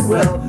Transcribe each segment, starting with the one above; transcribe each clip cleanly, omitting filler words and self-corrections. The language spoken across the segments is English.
well.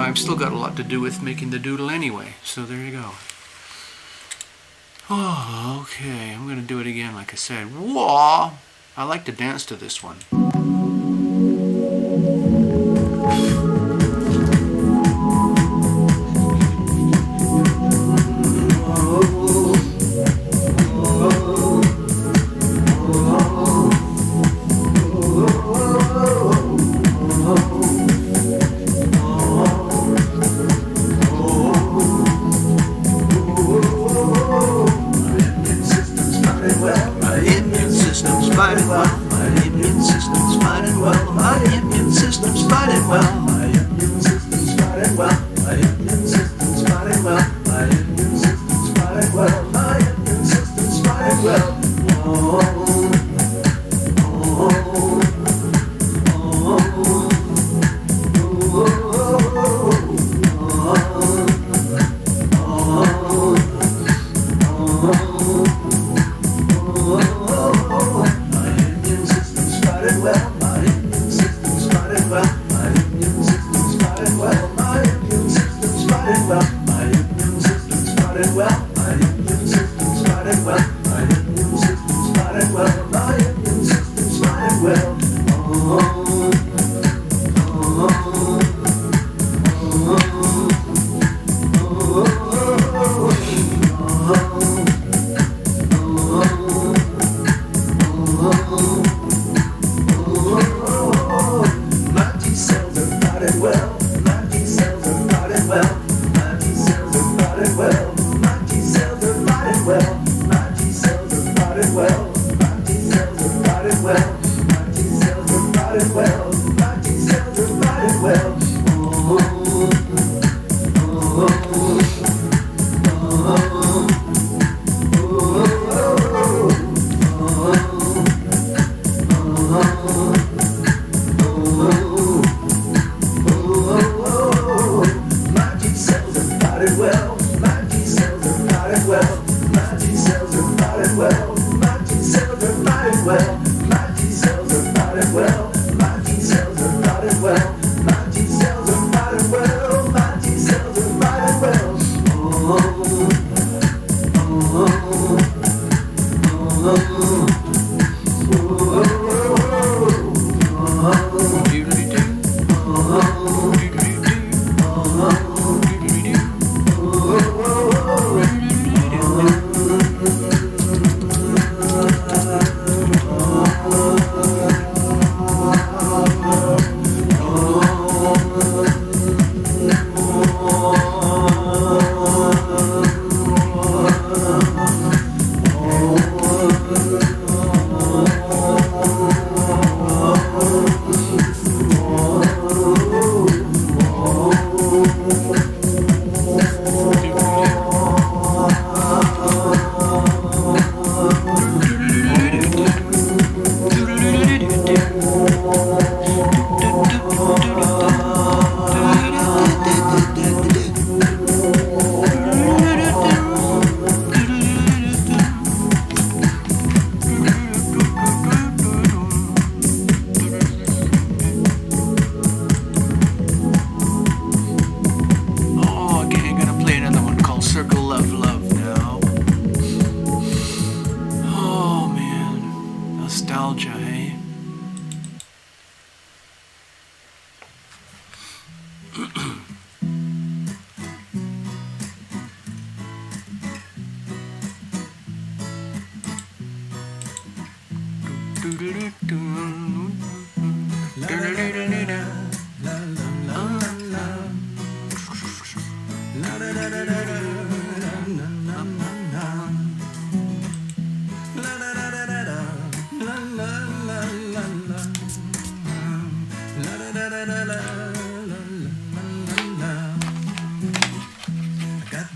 I've still got a lot to do with making the doodle anyway, so there you go. Oh, okay, I'm gonna do it again like I said. Whoa! I like to dance to this one.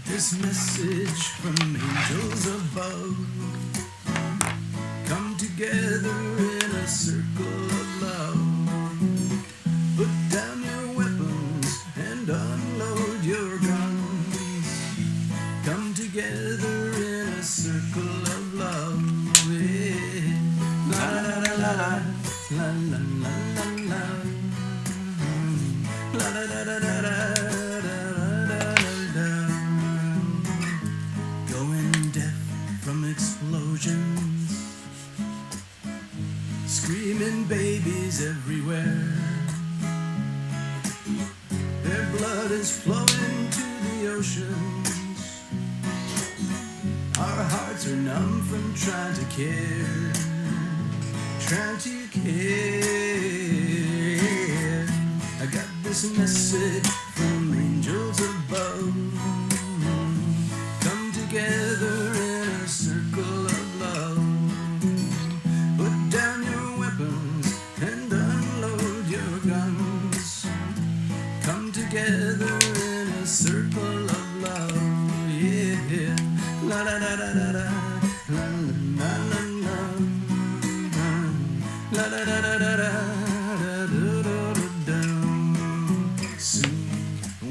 This message from angels above. Come together in a circle of love. Put down your weapons and unload your guns. Come together in a circle of love. Yeah. La la la la la la la la la. La la la la la la. Explosions, screaming babies everywhere. Their blood is flowing to the oceans. Our hearts are numb from trying to care, trying to care. I got this message from angels above. Come together in a circle of love. Put down your weapons and unload your guns. Come together in a circle of love. Yeah. La la la la la la. La la la la. La la la la la la. Soon,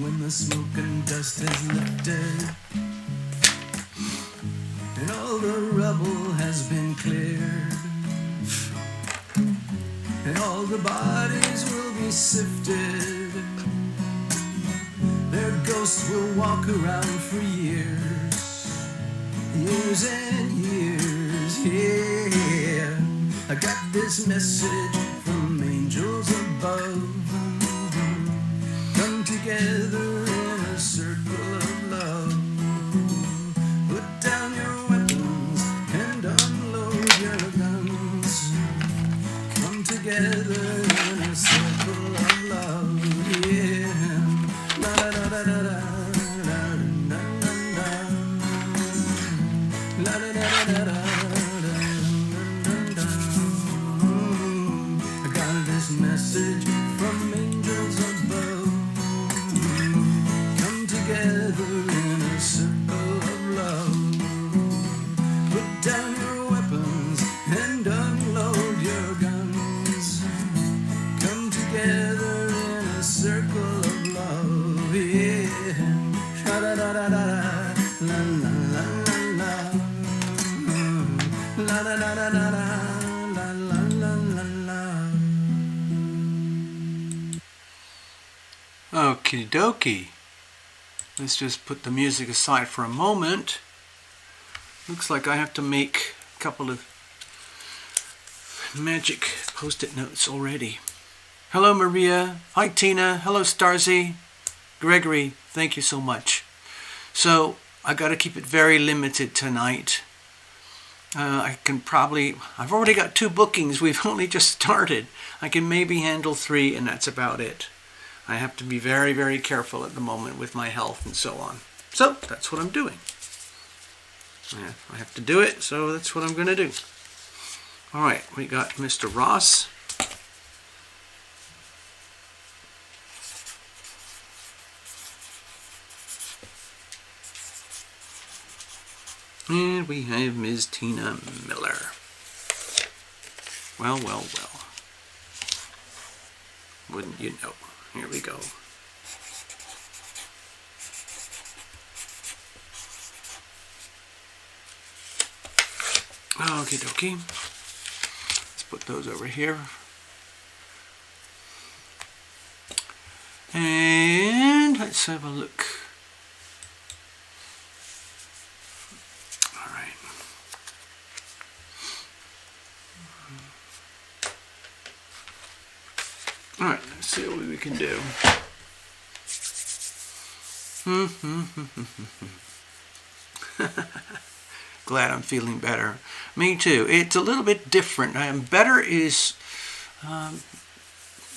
when the smoke and dust has lifted and all the rubble has been cleared, and all the bodies will be sifted, their ghosts will walk around for years, years and years. Yeah, I got this message from angels above. Come together in a circle of love. Put down your weapons and unload your guns. Come together in a circle of love. Yeah. La la la la la la la la la la la la. I got this message from angels above. Come together in a circle of love. Put down your weapons and unload your guns. Come together in a circle of love. Yeah. La la la la la la la la la. La la la la la la la la la la. Okie dokie. Let's just put the music aside for a moment. Looks like I have to make a couple of magic post-it notes already. Hello Maria. Hi Tina. Hello Starzy. Gregory, thank you so much. So I got to keep it very limited tonight. I've already got 2 bookings. We've only just started. I can maybe handle 3 and that's about it. I have to be very, very careful at the moment with my health and so on. So that's what I'm doing. Yeah, I have to do it, so that's what I'm going to do. All right, we got Mr. Ross. And we have Ms. Tina Miller. Well, well, well. wouldn't you know? Here we go. Okie dokie. Let's put those over here. And let's have a look. All right. All right, let's see what we can do. Glad I'm feeling better. Me too. It's a little bit different. Better is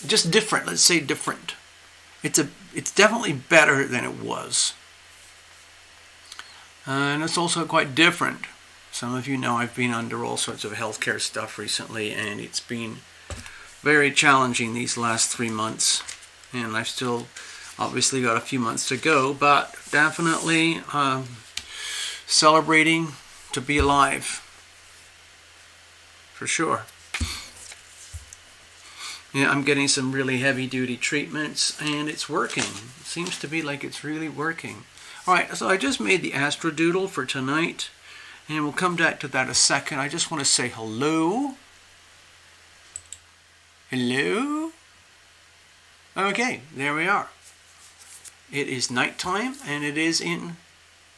just different. Let's say different. It's definitely better than it was. And it's also quite different. Some of you know I've been under all sorts of healthcare stuff recently, and it's been very challenging these last 3 months. And I've still obviously got a few months to go, but definitely celebrating to be alive. For sure. Yeah, I'm getting some really heavy-duty treatments, and it's working. It seems to be like it's really working. All right, so I just made the astrodoodle for tonight, and we'll come back to that a second. I just want to say hello. Hello? Okay, there we are. It is nighttime, and it is in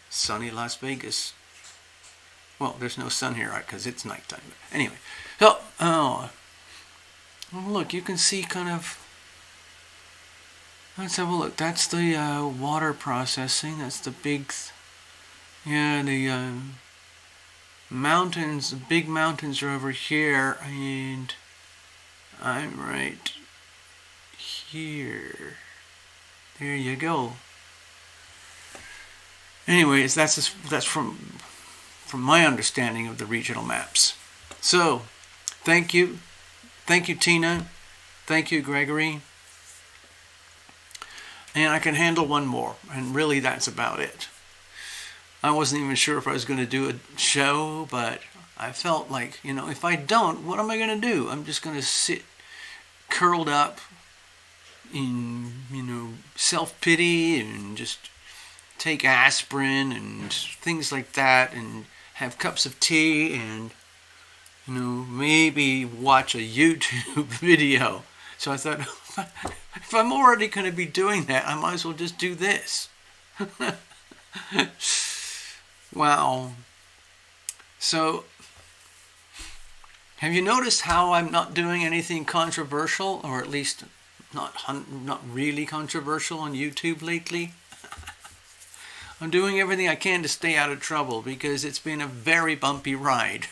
sunny Las Vegas. Well, there's no sun here, right, because it's nighttime. But anyway, so, look, you can see kind of, let's have a look. That's the water processing. That's the big, the mountains, the big mountains are over here, and I'm right here. There you go. Anyways, that's from my understanding of the regional maps. So, thank you. Thank you, Tina. Thank you, Gregory. And I can handle one more, and really that's about it. I wasn't even sure if I was going to do a show, but I felt like, if I don't, what am I going to do? I'm just going to sit curled up in, self-pity and just take aspirin and things like that and have cups of tea and, maybe watch a YouTube video. So I thought, if I'm already going to be doing that, I might as well just do this. Wow. So, have you noticed how I'm not doing anything controversial, or at least not really controversial on YouTube lately? I'm doing everything I can to stay out of trouble because it's been a very bumpy ride.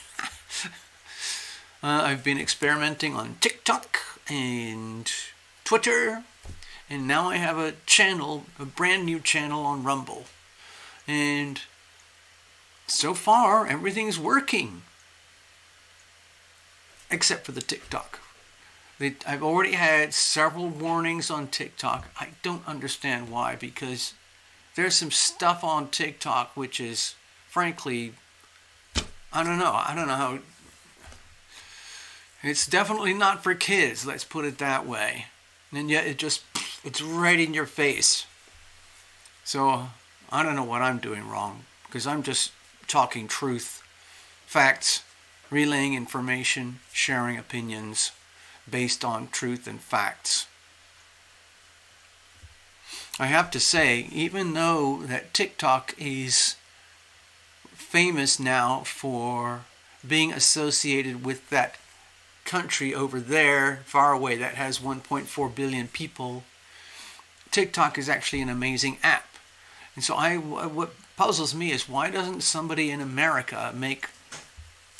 I've been experimenting on TikTok and Twitter, and now I have a channel, a brand new channel on Rumble. And so far, everything's working. Except for the TikTok. I've already had several warnings on TikTok. I don't understand why, because there's some stuff on TikTok which is, frankly, I don't know how. It's definitely not for kids, let's put it that way. And yet it's right in your face. So I don't know what I'm doing wrong, because I'm just talking truth, facts, relaying information, sharing opinions based on truth and facts. I have to say, even though that TikTok is famous now for being associated with that country over there, far away, that has 1.4 billion people, TikTok is actually an amazing app. And so what puzzles me is, why doesn't somebody in America make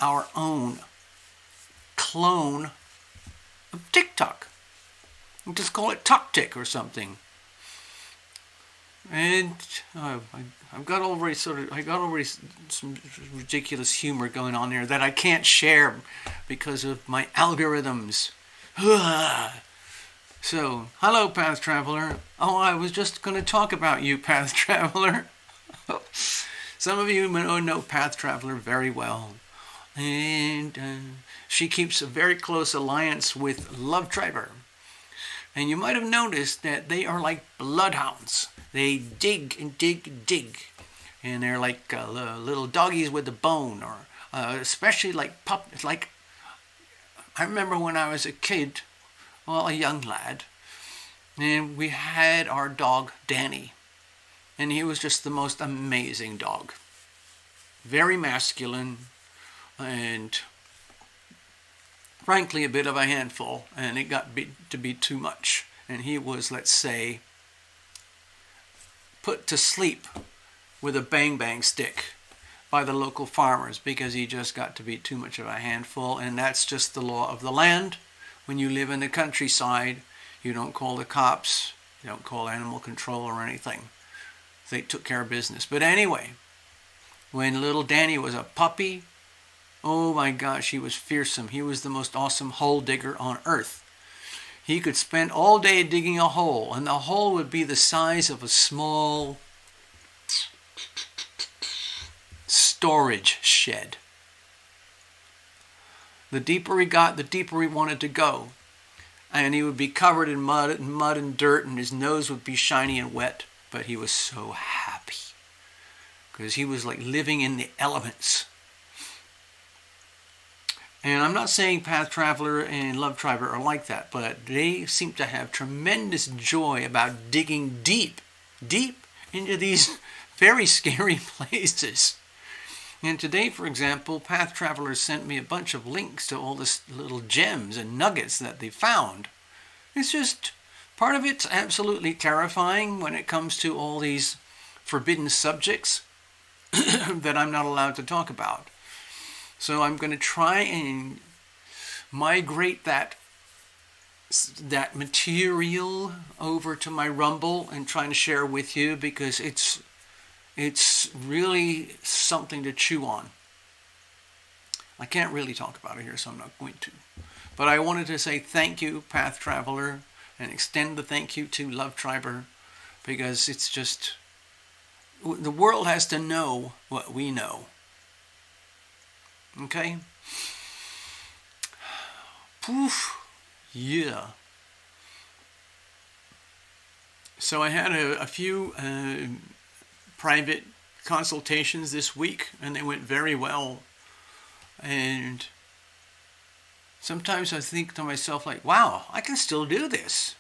our own clone of TikTok? We'll just call it TokTik or something. And I got already some ridiculous humor going on here that I can't share because of my algorithms. So, hello, Path Traveler. Oh, I was just going to talk about you, Path Traveler. Some of you know Path Traveler very well. And she keeps a very close alliance with Love Driver. And you might have noticed that they are like bloodhounds. They dig and dig and dig. And they're like little doggies with a bone, or especially like like I remember when I was a kid, well, a young lad, and we had our dog Danny, and he was just the most amazing dog. Very masculine, and frankly a bit of a handful, and it got to be too much. And he was, let's say, put to sleep with a bang stick by the local farmers because he just got to be too much of a handful. And that's just the law of the land. When you live in the countryside, you don't call the cops, you don't call animal control or anything. They took care of business. But anyway, when little Danny was a puppy, oh my gosh, he was fearsome. He was the most awesome hole digger on earth. He could spend all day digging a hole, and the hole would be the size of a small storage shed. The deeper he got, the deeper he wanted to go. And he would be covered in mud and dirt, and his nose would be shiny and wet. But he was so happy because he was like living in the elements. And I'm not saying Path Traveler and Love Triber are like that, but they seem to have tremendous joy about digging deep into these very scary places. And today, for example, Path Traveler sent me a bunch of links to all this little gems and nuggets that they found. It's just, part of it's absolutely terrifying when it comes to all these forbidden subjects that I'm not allowed to talk about. So I'm going to try and migrate that material over to my Rumble and trying to share with you, because it's really something to chew on. I can't really talk about it here, so I'm not going to. But I wanted to say thank you, Path Traveler, and extend the thank you to Love Triber, because it's just, the world has to know what we know. Okay? Poof. Yeah. So I had a few private consultations this week, and they went very well. And sometimes I think to myself, like, wow, I can still do this.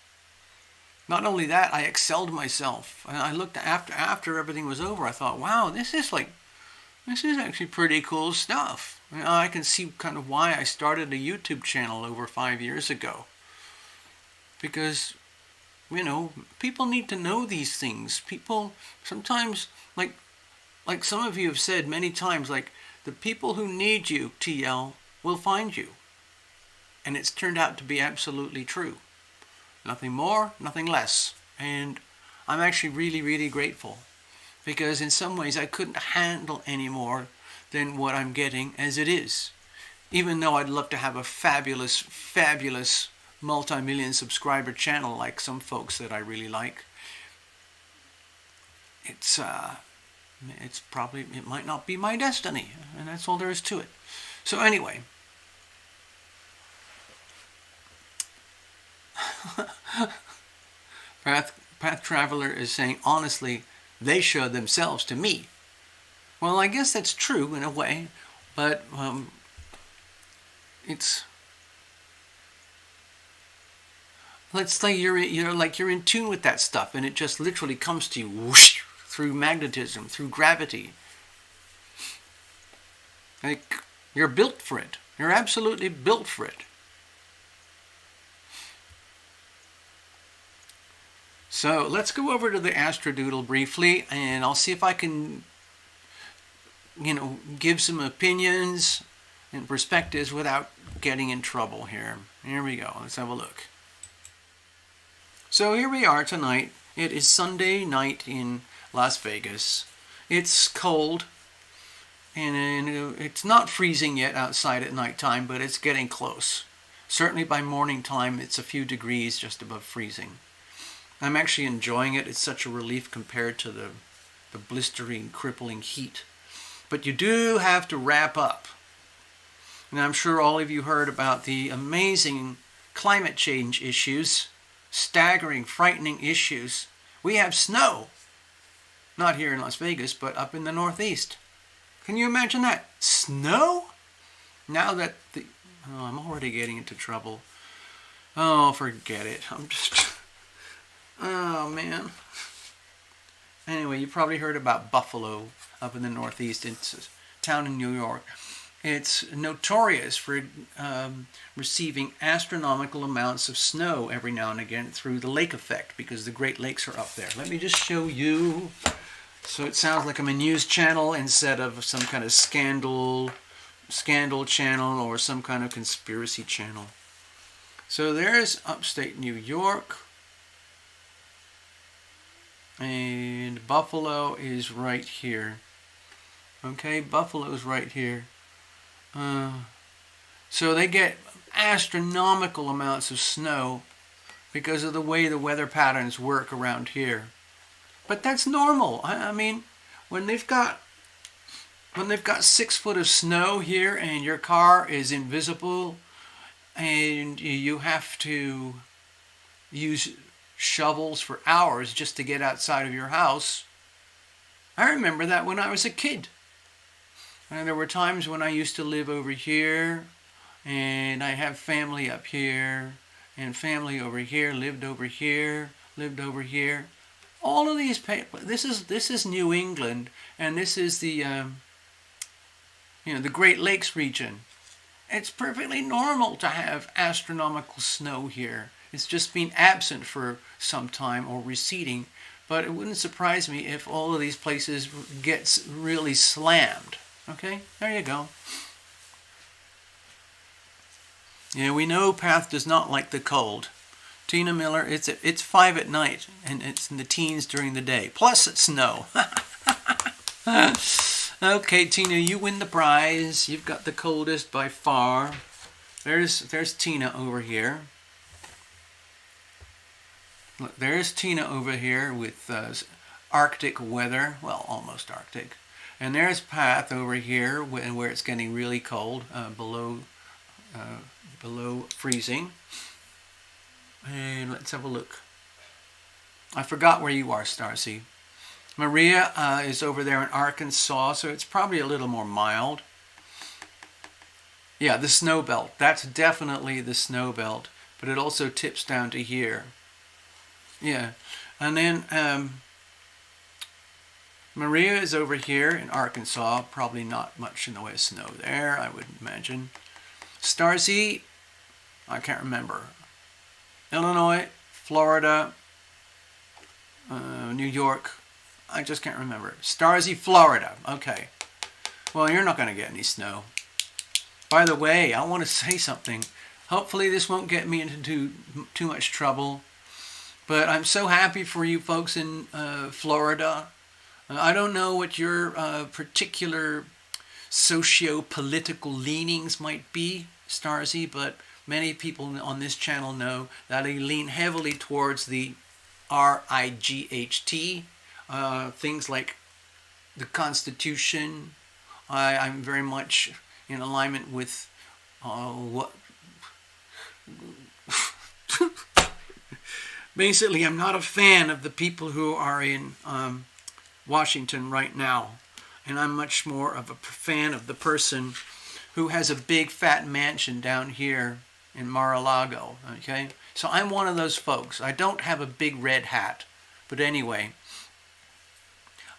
Not only that, I excelled myself. And I looked after everything was over, I thought, wow, this is actually pretty cool stuff. I can see kind of why I started a YouTube channel over 5 years ago. Because, people need to know these things. People sometimes, like some of you have said many times, like, the people who need you, TL, will find you. And it's turned out to be absolutely true. Nothing more, nothing less. And I'm actually really, really grateful. Because in some ways I couldn't handle any more than what I'm getting as it is. Even though I'd love to have a fabulous, fabulous multi-million subscriber channel like some folks that I really like. It might not be my destiny, and that's all there is to it. So anyway, Path Traveler is saying, honestly, they showed themselves to me. Well, I guess that's true in a way, but it's, let's say you're in tune with that stuff, and it just literally comes to you whoosh, through magnetism, through gravity. Like, you're built for it. You're absolutely built for it. So let's go over to the Astrodoodle briefly, and I'll see if I can, give some opinions and perspectives without getting in trouble here. Here we go. Let's have a look. So here we are tonight. It is Sunday night in Las Vegas. It's cold, and it's not freezing yet outside at nighttime, but it's getting close. Certainly by morning time, it's a few degrees just above freezing. I'm actually enjoying it. It's such a relief compared to the blistering, crippling heat. But you do have to wrap up. And I'm sure all of you heard about the amazing climate change issues staggering, frightening issues. We have snow. Not here in Las Vegas, but up in the Northeast. Can you imagine that? Snow? Now that I'm already getting into trouble. Oh, forget it. Oh, man. Anyway, you probably heard about Buffalo up in the Northeast. It's a town in New York. It's notorious for receiving astronomical amounts of snow every now and again through the lake effect, because the Great Lakes are up there. Let me just show you. So it sounds like I'm a news channel instead of some kind of scandal channel or some kind of conspiracy channel. So there's upstate New York. And Buffalo is right here. Okay, Buffalo's right here. So they get astronomical amounts of snow because of the way the weather patterns work around here. But that's normal. I mean, when they've got 6 foot of snow here and your car is invisible and you have to use shovels for hours just to get outside of your house. I remember that when I was a kid. And there were times when I used to live over here, and I have family up here, and family over here, lived over here. All of these, this is New England, and this is the the Great Lakes region. It's perfectly normal to have astronomical snow here. It's just been absent for some time or receding, but it wouldn't surprise me if all of these places gets really slammed. Okay, there you go. Yeah, we know Path does not like the cold. Tina Miller, it's 5 at night, and it's in the teens during the day. Plus it's snow. Okay, Tina, you win the prize. You've got the coldest by far. There's Tina over here. Look, there's Tina over here with Arctic weather. Well, almost Arctic. And there's Path over here where it's getting really cold, below freezing. And let's have a look. I forgot where you are, Starcy. Maria is over there in Arkansas, so it's probably a little more mild. Yeah, the snow belt. That's definitely the snow belt, but it also tips down to here. Yeah, and then Maria is over here in Arkansas. Probably not much in the way of snow there, I would imagine. Starzy, I can't remember. Illinois, Florida, New York. I just can't remember. Starzy, Florida. Okay. Well, you're not going to get any snow. By the way, I want to say something. Hopefully this won't get me into too much trouble. But I'm so happy for you folks in Florida. I don't know what your particular socio-political leanings might be, Starzy, but many people on this channel know that I lean heavily towards the RIGHT, things like the Constitution. I'm very much in alignment with what... Basically, I'm not a fan of the people who are in Washington right now. And I'm much more of a fan of the person who has a big fat mansion down here in Mar-a-Lago. Okay? So I'm one of those folks. I don't have a big red hat. But anyway,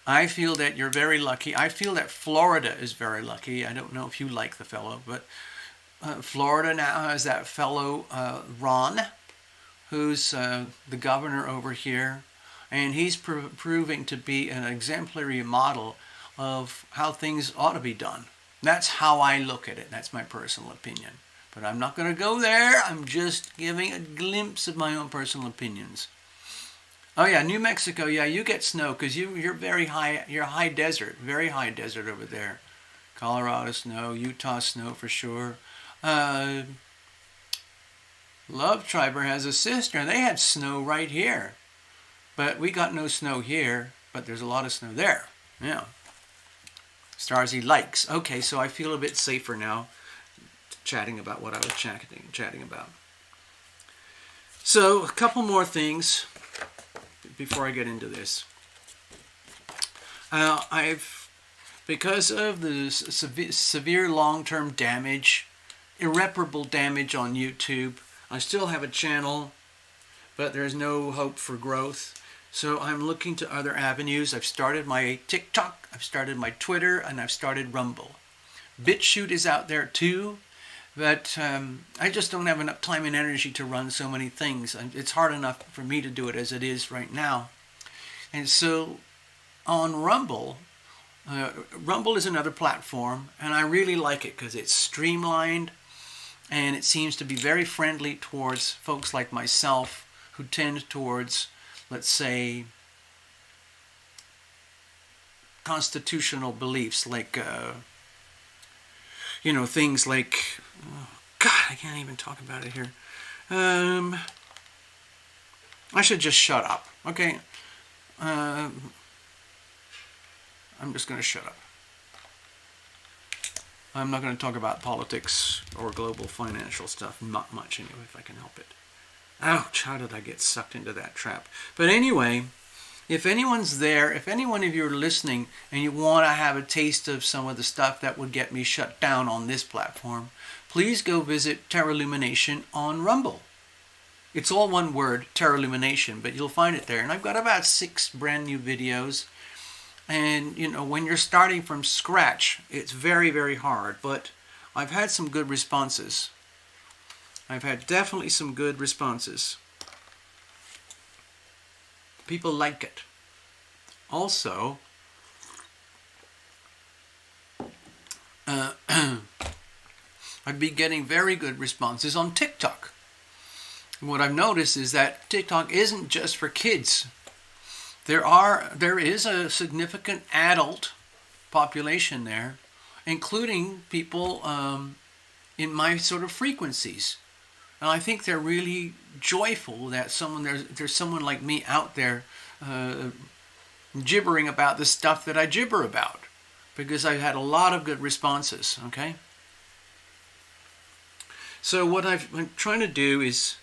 I feel that you're very lucky. I feel that Florida is very lucky. I don't know if you like the fellow, but Florida now has that fellow Ron, who's the governor over here, and he's proving to be an exemplary model of how things ought to be done. That's how I look at it. That's my personal opinion. But I'm not going to go there. I'm just giving a glimpse of my own personal opinions. Oh yeah, New Mexico, yeah, you get snow because you're very high. You're high desert, very high desert over there. Colorado snow, Utah snow for sure. Love Triber has a sister, and they had snow right here. But we got no snow here, but there's a lot of snow there. Yeah. Starzy likes. Okay, so I feel a bit safer now chatting about what I was chatting about. So, a couple more things before I get into this. Because of the severe long-term damage, irreparable damage on YouTube, I still have a channel, but there's no hope for growth. So I'm looking to other avenues. I've started my TikTok, I've started my Twitter, and I've started Rumble. BitChute is out there too, but I just don't have enough time and energy to run so many things. It's hard enough for me to do it as it is right now. And so on Rumble, Rumble is another platform, and I really like it because it's streamlined, and it seems to be very friendly towards folks like myself who tend towards, let's say, constitutional beliefs, like, things like, oh, God, I can't even talk about it here. I should just shut up, okay? I'm just going to shut up. I'm not going to talk about politics or global financial stuff, not much anyway, if I can help it. Ouch, how did I get sucked into that trap? But anyway, if anyone's there, if any one of you are listening and you want to have a taste of some of the stuff that would get me shut down on this platform, please go visit Lumination on Rumble. It's all one word, Lumination, but you'll find it there. And I've got about 6 brand new videos. And, when you're starting from scratch, it's very, very hard. But I've had some good responses. I've had definitely some good responses. People like it. Also, I've been getting very good responses on TikTok. And what I've noticed is that TikTok isn't just for kids. There is a significant adult population there, including people in my sort of frequencies. And I think they're really joyful that there's someone like me out there gibbering about the stuff that I gibber about, because I've had a lot of good responses, okay? So what I'm trying to do is,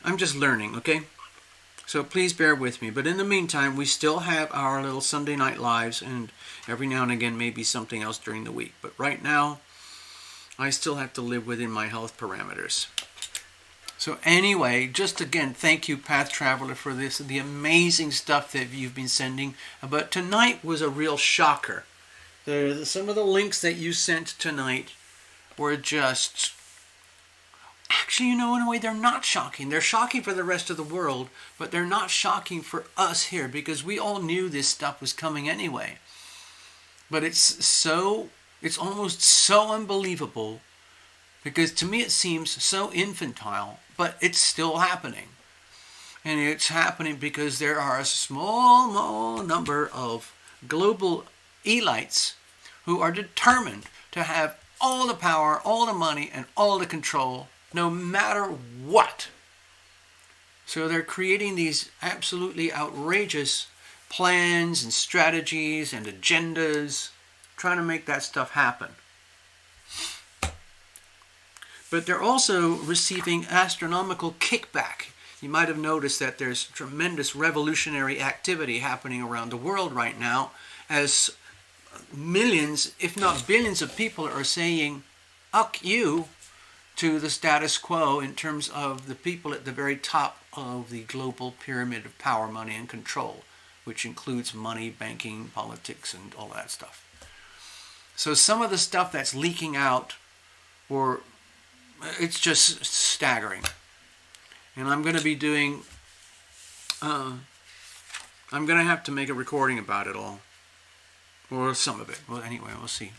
I'm just learning, okay? So please bear with me. But in the meantime, we still have our little Sunday night lives, and every now and again maybe something else during the week. But right now, I still have to live within my health parameters. So anyway, just again, thank you, Path Traveler, for the amazing stuff that you've been sending. But tonight was a real shocker. Some of the links that you sent tonight were just... Actually, in a way, they're not shocking. They're shocking for the rest of the world, but they're not shocking for us here, because we all knew this stuff was coming anyway. But it's almost so unbelievable, because to me it seems so infantile, but it's still happening. And it's happening because there are a small number of global elites who are determined to have all the power, all the money, and all the control, no matter what. So they're creating these absolutely outrageous plans and strategies and agendas, trying to make that stuff happen. But they're also receiving astronomical kickback. You might have noticed that there's tremendous revolutionary activity happening around the world right now, as millions, if not billions of people are saying, "Uck you," to the status quo in terms of the people at the very top of the global pyramid of power, money, and control, which includes money, banking, politics, and all that stuff. So some of the stuff that's leaking out, it's just staggering. And I'm going to be doing, I'm going to have to make a recording about it all, or some of it. Well, anyway, we'll see.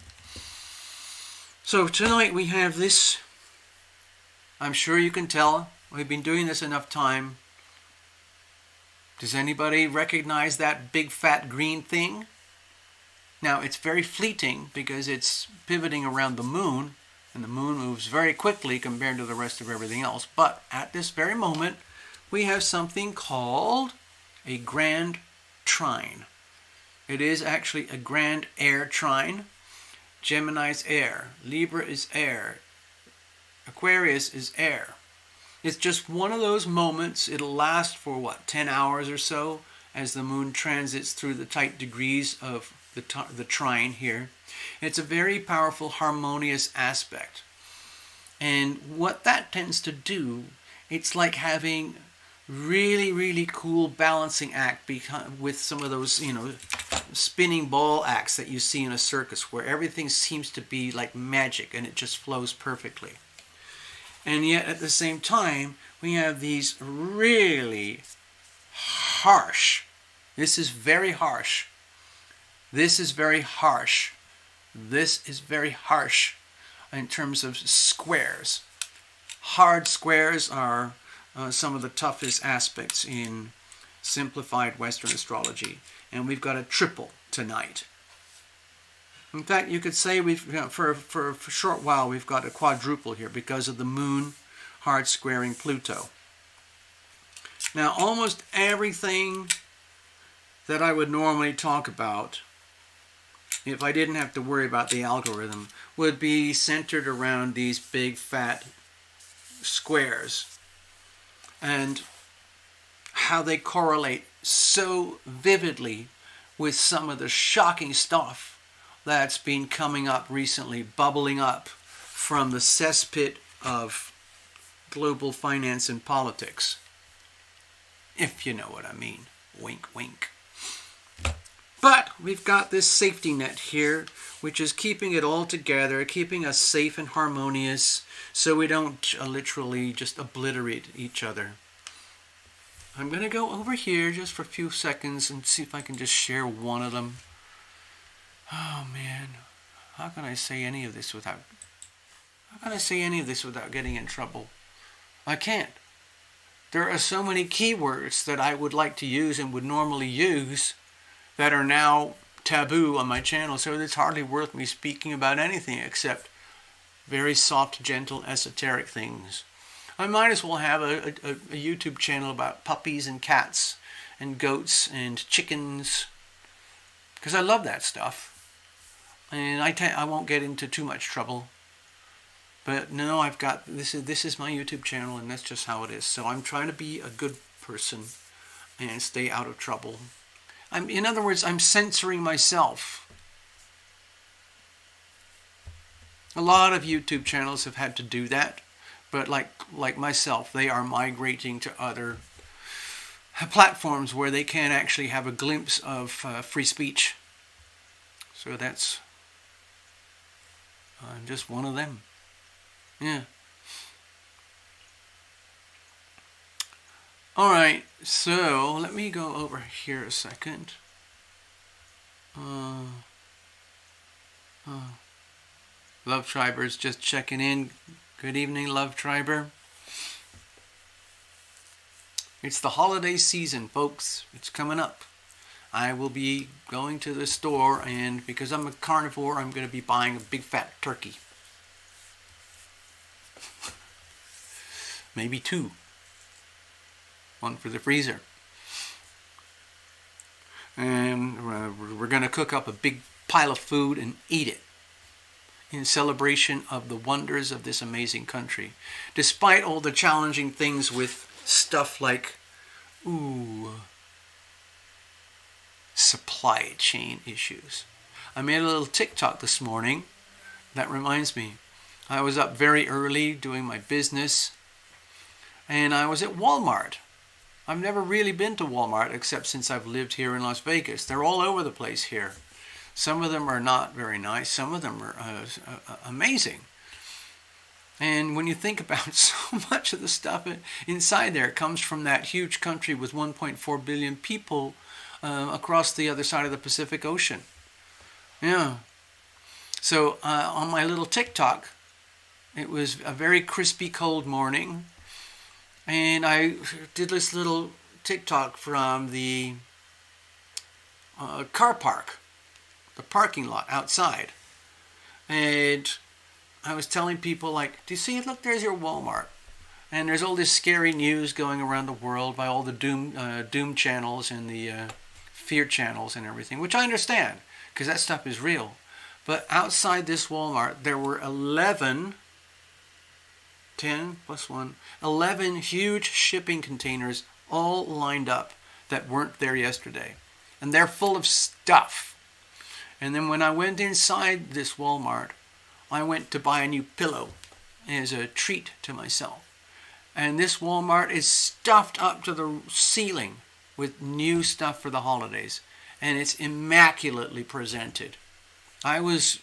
So tonight we have this. I'm sure you can tell, we've been doing this enough time. Does anybody recognize that big fat green thing? Now, it's very fleeting because it's pivoting around the moon, and the moon moves very quickly compared to the rest of everything else. But at this very moment, we have something called a grand trine. It is actually a grand air trine. Gemini's air, Libra is air, Aquarius is air. It's just one of those moments. It'll last for, what, 10 hours or so as the moon transits through the tight degrees of the trine here. It's a very powerful, harmonious aspect. And what that tends to do, it's like having really, really cool balancing act with some of those, spinning ball acts that you see in a circus where everything seems to be like magic and it just flows perfectly. And yet at the same time, we have these really harsh, this is very harsh, this is very harsh, this is very harsh in terms of squares. Hard squares are some of the toughest aspects in simplified Western astrology. And we've got a triple tonight. In fact, you could say for a short while we've got a quadruple here because of the moon hard squaring Pluto. Now, almost everything that I would normally talk about, if I didn't have to worry about the algorithm, would be centered around these big fat squares and how they correlate so vividly with some of the shocking stuff that's been coming up recently, bubbling up from the cesspit of global finance and politics. If you know what I mean. Wink, wink. But we've got this safety net here, which is keeping it all together, keeping us safe and harmonious, so we don't literally just obliterate each other. I'm going to go over here just for a few seconds and see if I can just share one of them. Oh man, how can I say any of this without getting in trouble? I can't. There are so many keywords that I would like to use and would normally use that are now taboo on my channel, so it's hardly worth me speaking about anything except very soft, gentle, esoteric things. I might as well have a YouTube channel about puppies and cats and goats and chickens, because I love that stuff. And I won't get into too much trouble. But no, I've got, this is my YouTube channel, and that's just how it is. So I'm trying to be a good person and stay out of trouble. In other words, I'm censoring myself. A lot of YouTube channels have had to do that, but like myself, they are migrating to other platforms where they can actually have a glimpse of free speech. So that's just one of them. Yeah. All right, so let me go over here a second. Love Triber's just checking in. Good evening, Love Triber. It's the holiday season, folks. It's coming up. I will be going to the store, and because I'm a carnivore, I'm going to be buying a big fat turkey. Maybe two. One for the freezer. And we're going to cook up a big pile of food and eat it in celebration of the wonders of this amazing country. Despite all the challenging things with stuff like, supply chain issues. I made a little TikTok this morning. That reminds me. I was up very early doing my business, and I was at Walmart. I've never really been to Walmart except since I've lived here in Las Vegas. They're all over the place here. Some of them are not very nice. Some of them are amazing. And when you think about so much of the stuff inside there, it comes from that huge country with 1.4 billion people across the other side of the Pacific Ocean. Yeah. So on my little TikTok, it was a very crispy cold morning. And I did this little TikTok from the car park, the parking lot outside. And I was telling people, like, do you see it? Look, there's your Walmart. And there's all this scary news going around the world by all the doom channels and the fear channels and everything, which I understand, because that stuff is real. But outside this Walmart, there were 11 10 plus 1, 11 huge shipping containers all lined up that weren't there yesterday. And they're full of stuff. And then when I went inside this Walmart, I went to buy a new pillow as a treat to myself. And this Walmart is stuffed up to the ceiling with new stuff for the holidays. And it's immaculately presented. I was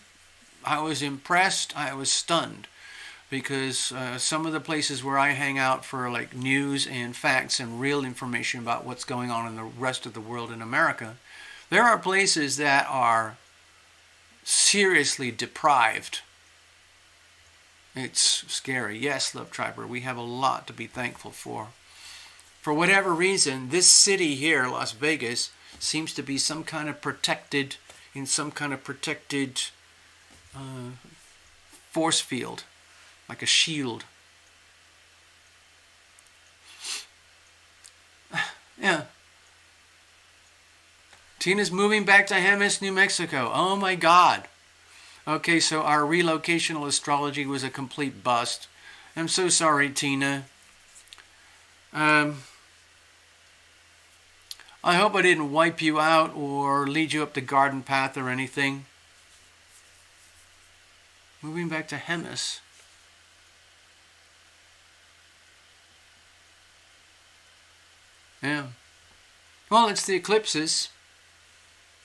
impressed. I was stunned. Because some of the places where I hang out for like news and facts and real information about what's going on in the rest of the world in America, there are places that are seriously deprived. It's scary. Yes, Love Triber, we have a lot to be thankful for. For whatever reason, this city here, Las Vegas, seems to be some kind of protected force field. Like a shield. Yeah. Tina's moving back to Jemez, New Mexico. Oh my God. Okay, so our relocational astrology was a complete bust. I'm so sorry, Tina. I hope I didn't wipe you out or lead you up the garden path or anything. Moving back to Jemez. Yeah. Well, it's the eclipses.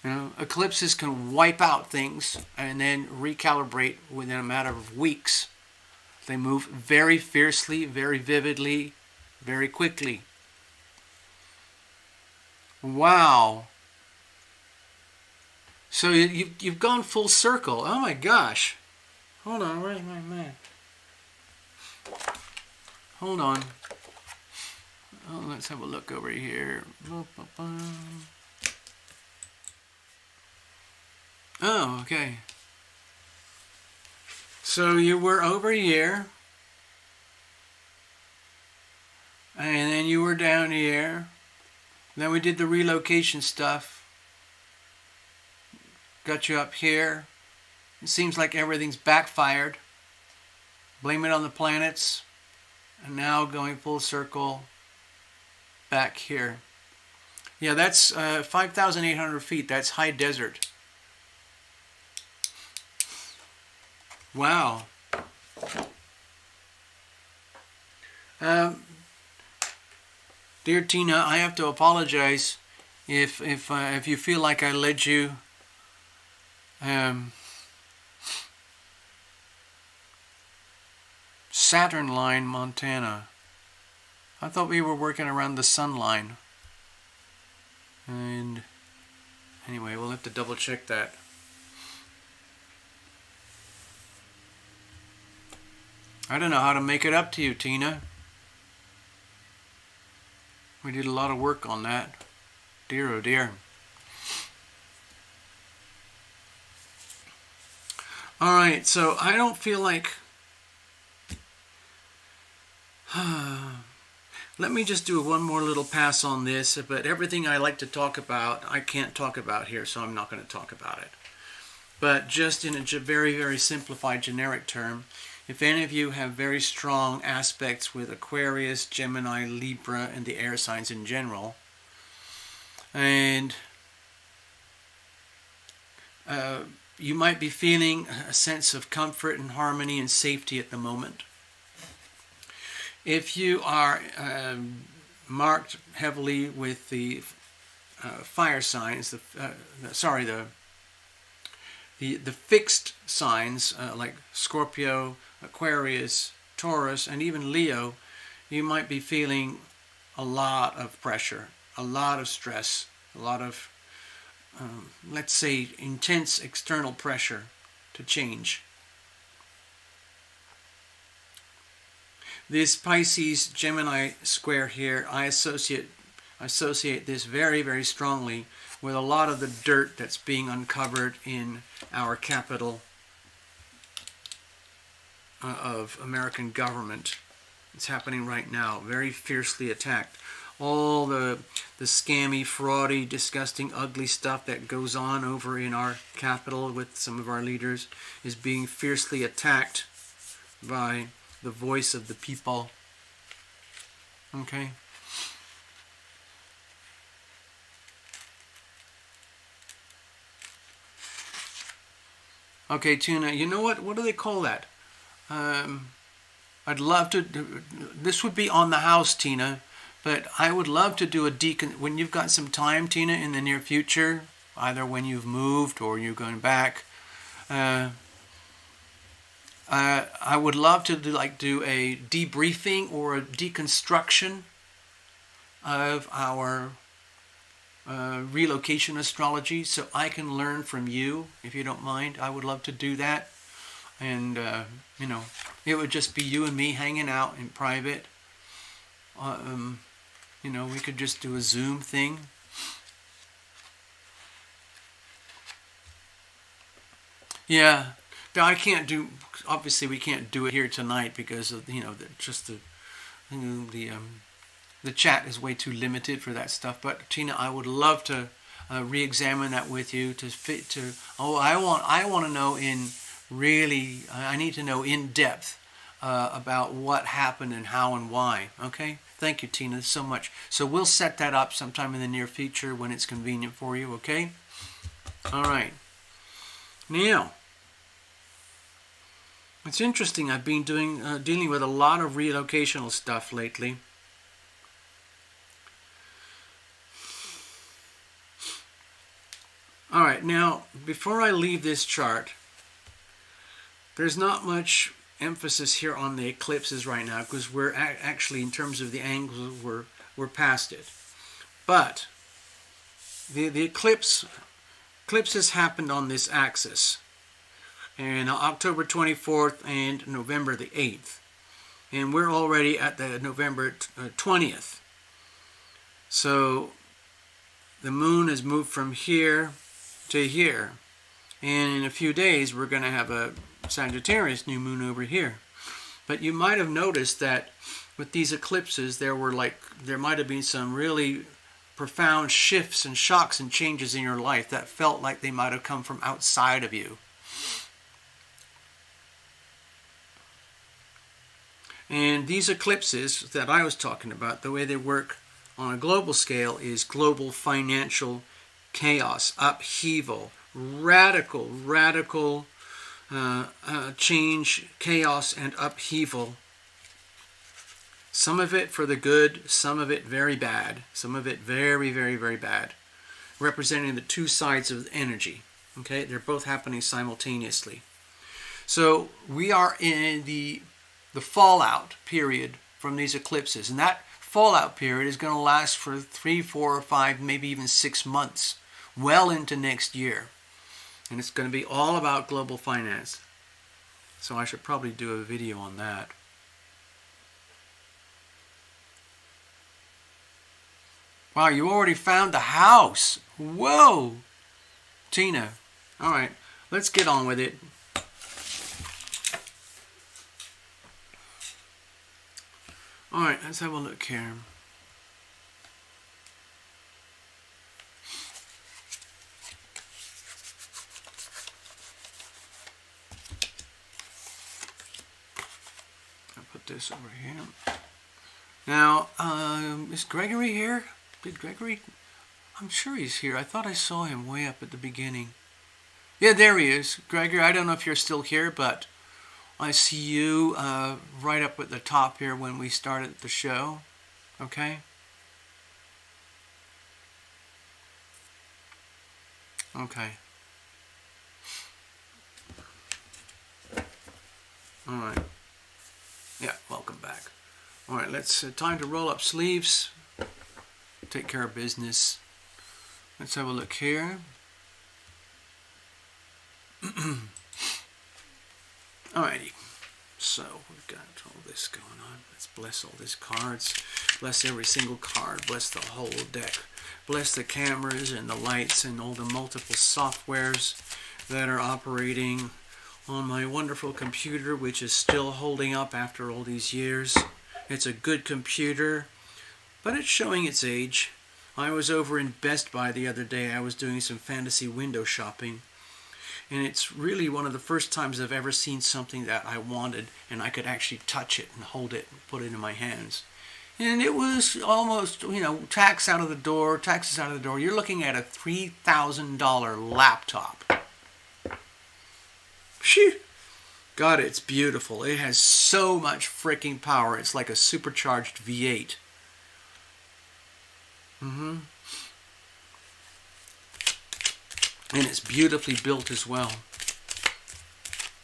You know, eclipses can wipe out things and then recalibrate within a matter of weeks. They move very fiercely, very vividly, very quickly. Wow. So you've gone full circle. Oh my gosh. Hold on, where's my map? Hold on. Oh, let's have a look over here. Oh, okay. So you were over here. And then you were down here. Then we did the relocation stuff. Got you up here. It seems like everything's backfired. Blame it on the planets. And now going full circle. Back here. Yeah, that's 5,800 feet. That's high desert. Wow. Dear Tina, I have to apologize if you feel like I led you Saturn line, Montana. I thought we were working around the sun line. And anyway, we'll have to double check that. I don't know how to make it up to you, Tina. We did a lot of work on that. Dear, oh dear. Alright, so I don't feel like... Let me just do one more little pass on this, but everything I like to talk about, I can't talk about here, so I'm not going to talk about it. But just in a very, very simplified, generic term, if any of you have very strong aspects with Aquarius, Gemini, Libra, and the air signs in general, and you might be feeling a sense of comfort and harmony and safety at the moment. If you are marked heavily with the fire signs, the fixed signs like Scorpio, Aquarius, Taurus, and even Leo, you might be feeling a lot of pressure, a lot of stress, a lot of, let's say, intense external pressure to change. This Pisces-Gemini square here, I associate this very, very strongly with a lot of the dirt that's being uncovered in our capital of American government. It's happening right now, very fiercely attacked. All the scammy, fraudy, disgusting, ugly stuff that goes on over in our capital with some of our leaders is being fiercely attacked by the voice of the people. Okay? Okay, Tina, you know what? What do they call that? I'd love to. This would be on the house, Tina, but I would love to do a when you've got some time, Tina, in the near future, either when you've moved or you're going back. I would love to do a debriefing or a deconstruction of our relocation astrology, so I can learn from you, if you don't mind. I would love to do that, and you know, it would just be you and me hanging out in private. You know, we could just do a Zoom thing. Yeah, I can't do. Obviously, we can't do it here tonight because of the chat is way too limited for that stuff. But Tina, I would love to re-examine that with you I want to know I need to know in depth about what happened and how and why. Okay, thank you, Tina, so much. So we'll set that up sometime in the near future when it's convenient for you. Okay. All right. Now, it's interesting. I've been dealing with a lot of relocational stuff lately. All right, now, before I leave this chart, there's not much emphasis here on the eclipses right now because we're actually, in terms of the angles, we're past it. But the eclipses happened on this axis, and October 24th and November the 8th. And we're already at the November 20th. So the moon has moved from here to here. And in a few days, we're going to have a Sagittarius new moon over here. But you might have noticed that with these eclipses, there might have been some really profound shifts and shocks and changes in your life that felt like they might have come from outside of you. And these eclipses that I was talking about, the way they work on a global scale is global financial chaos, upheaval, radical change, chaos, and upheaval. Some of it for the good, some of it very bad, some of it very, very, very bad, representing the two sides of energy. Okay, they're both happening simultaneously. So we are in the fallout period from these eclipses, and that fallout period is going to last for 3, 4, or 5, maybe even 6 months, well into next year. And it's going to be all about global finance. So I should probably do a video on that. Wow, you already found the house. Whoa! Tina. All right, let's get on with it. All right, let's have a look here. I'll put this over here. Now, is Gregory here? Did Gregory? I'm sure he's here. I thought I saw him way up at the beginning. Yeah, there he is. Gregory, I don't know if you're still here, but I see you right up at the top here when we started the show. Okay? Okay. All right. Yeah, welcome back. All right, let's time to roll up sleeves. Take care of business. Let's have a look here. Alrighty, so we've got all this going on. Let's bless all these cards. Bless every single card. Bless the whole deck. Bless the cameras and the lights and all the multiple softwares that are operating on my wonderful computer, which is still holding up after all these years. It's a good computer, but it's showing its age. I was over in Best Buy the other day. I was doing some fantasy window shopping. And it's really one of the first times I've ever seen something that I wanted and I could actually touch it and hold it and put it in my hands. And it was almost, taxes out of the door. You're looking at a $3,000 laptop. Phew. God, it's beautiful. It has so much freaking power. It's like a supercharged V8. And it's beautifully built as well.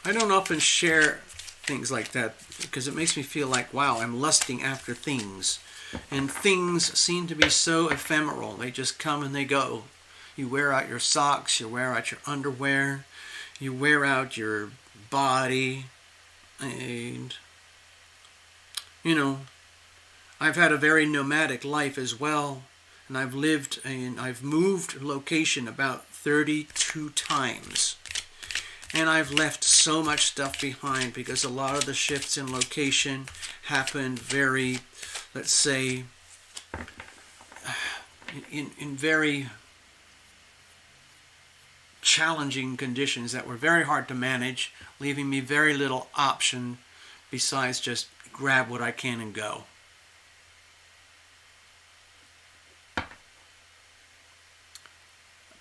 I don't often share things like that because it makes me feel like, wow, I'm lusting after things. And things seem to be so ephemeral. They just come and they go. You wear out your socks, you wear out your underwear, you wear out your body, and I've had a very nomadic life as well, and I've moved location about 32 times, and I've left so much stuff behind because a lot of the shifts in location happened very, let's say, in very challenging conditions that were very hard to manage, leaving me very little option besides just grab what I can and go.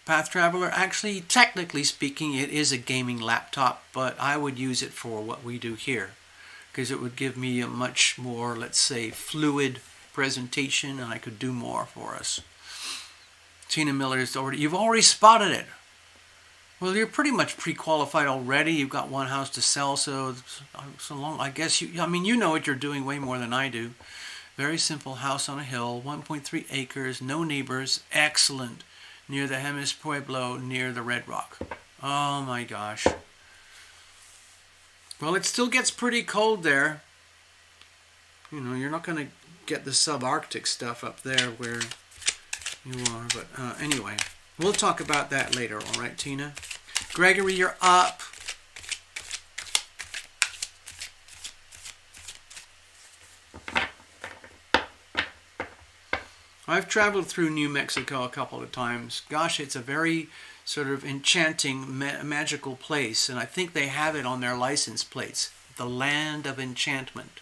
Path Traveler, actually, technically speaking, it is a gaming laptop, but I would use it for what we do here because it would give me a much more, let's say, fluid presentation, and I could do more for us. Tina Miller is you've already spotted it. Well, you're pretty much pre-qualified already. You've got one house to sell, so long. I guess you know what you're doing way more than I do. Very simple house on a hill, 1.3 acres, no neighbors, excellent. Near the Hemis Pueblo, near the Red Rock. Oh my gosh. Well, it still gets pretty cold there. You're not going to get the subarctic stuff up there where you are. But anyway, we'll talk about that later. All right, Tina? Gregory, you're up. I've traveled through New Mexico a couple of times. Gosh, it's a very sort of enchanting, magical place, and I think they have it on their license plates. The Land of Enchantment.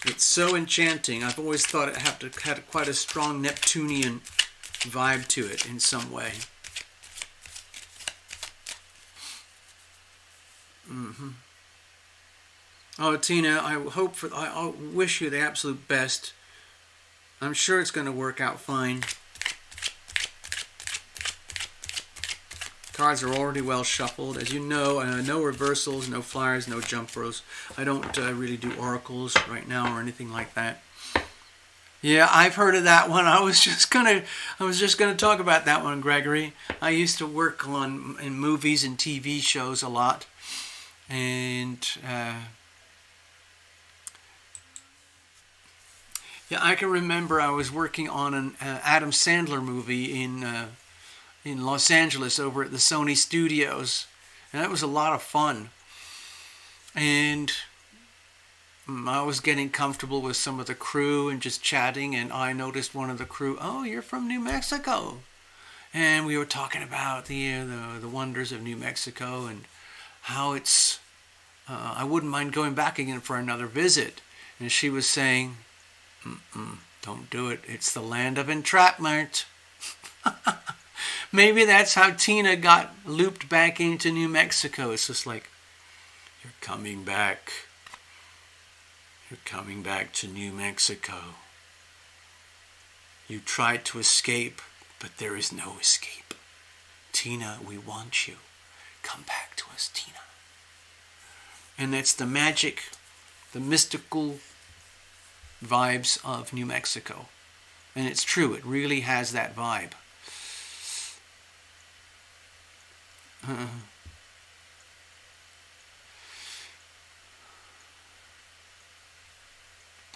It's so enchanting. I've always thought it had quite a strong Neptunian vibe to it in some way. Oh, Tina, I wish you the absolute best. I'm sure it's going to work out fine. Cards are already well shuffled. As you know, no reversals, no flyers, no jumpers. I don't really do oracles right now or anything like that. Yeah, I've heard of that one. I was just gonna talk about that one, Gregory. I used to work in movies and TV shows a lot, and yeah, I can remember I was working on an Adam Sandler movie in Los Angeles over at the Sony Studios, and that was a lot of fun. And I was getting comfortable with some of the crew and just chatting, and I noticed one of the crew, "Oh, you're from New Mexico," and we were talking about the wonders of New Mexico and how it's. I wouldn't mind going back again for another visit, and she was saying, "Don't do it. It's the land of entrapment." Maybe that's how Tina got looped back into New Mexico. It's just like, you're coming back. You're coming back to New Mexico. You tried to escape, but there is no escape. Tina, we want you. Come back to us, Tina. And that's the magic, the mystical vibes of New Mexico. And it's true, it really has that vibe.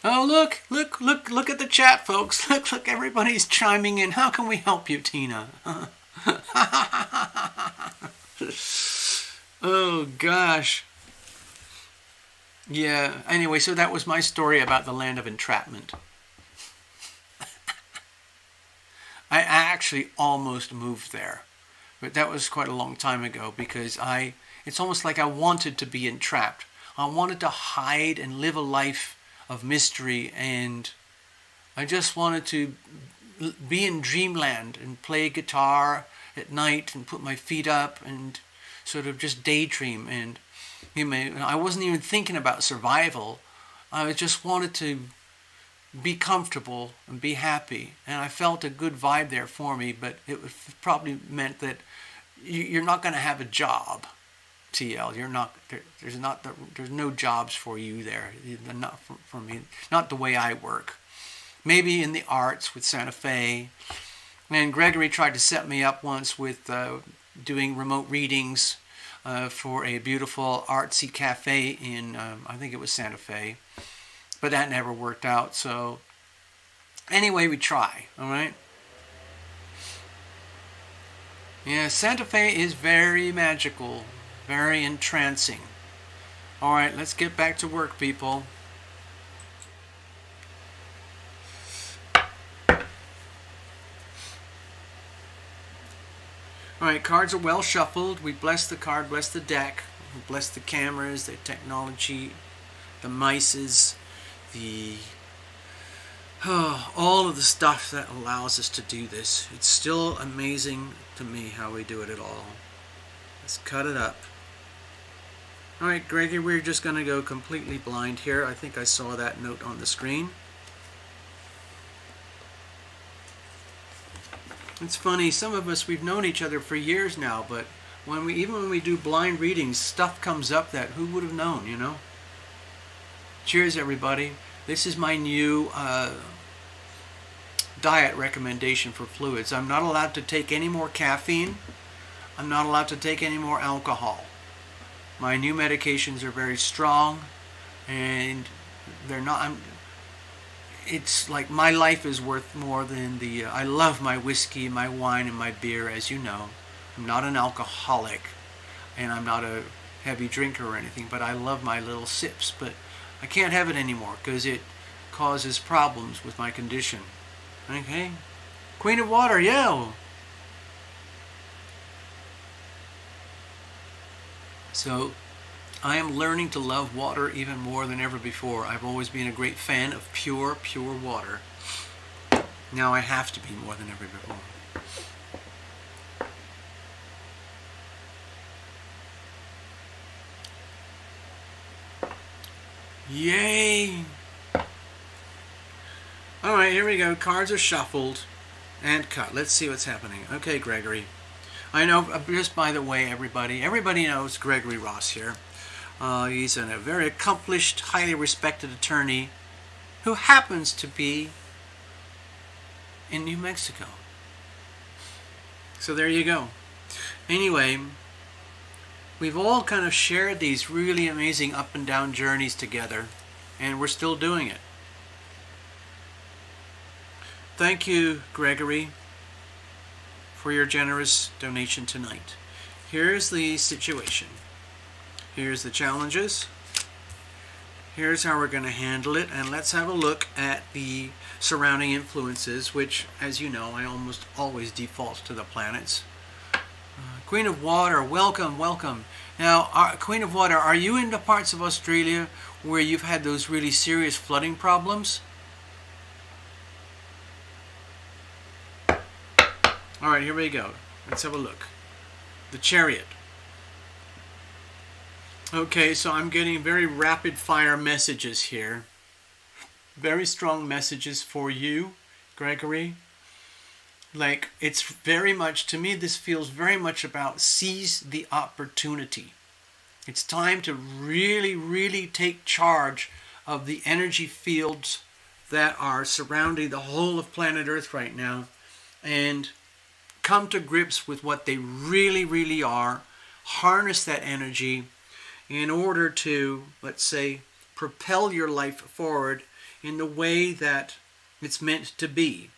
Oh, look at the chat, folks. Look, everybody's chiming in. How can we help you, Tina? Oh, gosh. Yeah, anyway, so that was my story about the land of entrapment. I actually almost moved there, but that was quite a long time ago because it's almost like I wanted to be entrapped. I wanted to hide and live a life of mystery, and I just wanted to be in dreamland and play guitar at night and put my feet up and sort of just daydream. And I wasn't even thinking about survival. I just wanted to be comfortable and be happy, and I felt a good vibe there for me. But it probably meant that you're not going to have a job, TL. You're not. There's no jobs for you there. Not for me. Not the way I work. Maybe in the arts with Santa Fe. And Gregory tried to set me up once with doing remote readings for a beautiful artsy cafe in, I think it was Santa Fe. But that never worked out. So anyway, we try. All right. Yeah, Santa Fe is very magical, very entrancing. All right, let's get back to work, people. All right, cards are well shuffled. We bless the card, bless the deck, we bless the cameras, the technology, the mices, all of the stuff that allows us to do this. It's still amazing to me how we do it at all. Let's cut it up. All right, Gregory, we're just going to go completely blind here. I think I saw that note on the screen. It's funny, some of us, we've known each other for years now, but even when we do blind readings, stuff comes up that who would have known, you know? Cheers, everybody. This is my new diet recommendation for fluids. I'm not allowed to take any more caffeine. I'm not allowed to take any more alcohol. My new medications are very strong, and they're not... It's like my life is worth more than the... I love my whiskey, my wine, and my beer, as you know. I'm not an alcoholic, and I'm not a heavy drinker or anything, but I love my little sips. But I can't have it anymore because it causes problems with my condition. Okay? Queen of Water, yo! So, I am learning to love water even more than ever before. I've always been a great fan of pure water. Now I have to be more than ever before. Yay! Alright, here we go. Cards are shuffled and cut. Let's see what's happening. Okay, Gregory. I know, just by the way, everybody knows Gregory Ross here. He's a very accomplished, highly respected attorney who happens to be in New Mexico. So there you go. Anyway, we've all kind of shared these really amazing up and down journeys together, and we're still doing it. Thank you, Gregory, for your generous donation tonight. Here's the situation. Here's the challenges. Here's how we're going to handle it. And let's have a look at the surrounding influences, which, as you know, I almost always default to the planets. Queen of Water, welcome, welcome. Now, Queen of Water, are you in the parts of Australia where you've had those really serious flooding problems? All right, here we go. Let's have a look. The Chariot. Okay, so I'm getting very rapid fire messages here. Very strong messages for you, Gregory. Like, it's very much, to me, this feels very much about seize the opportunity. It's time to really, really take charge of the energy fields that are surrounding the whole of planet Earth right now and come to grips with what they really, really are. Harness that energy in order to, let's say, propel your life forward in the way that it's meant to be.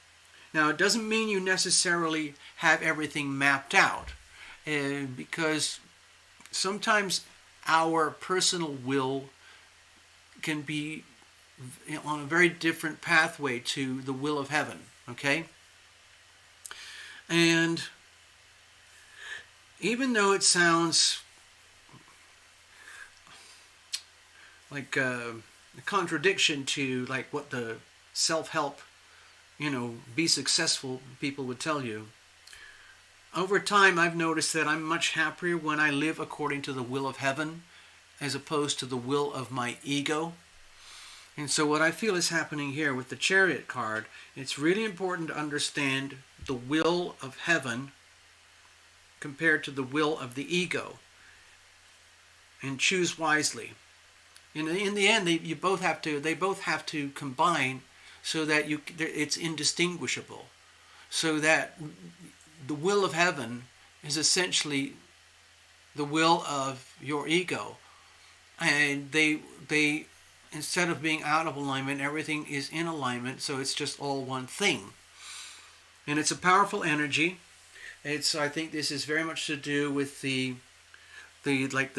Now, it doesn't mean you necessarily have everything mapped out, because sometimes our personal will can be on a very different pathway to the will of heaven, okay? And even though it sounds like a contradiction to like what the self-help, be successful people would tell you, over time I've noticed that I'm much happier when I live according to the will of heaven as opposed to the will of my ego. And so what I feel is happening here with the Chariot card, it's really important to understand the will of heaven compared to the will of the ego, and choose wisely. In the end, they both have to combine so that it's indistinguishable. So that the will of heaven is essentially the will of your ego, and they instead of being out of alignment, everything is in alignment. So it's just all one thing, and it's a powerful energy. I think this is very much to do with the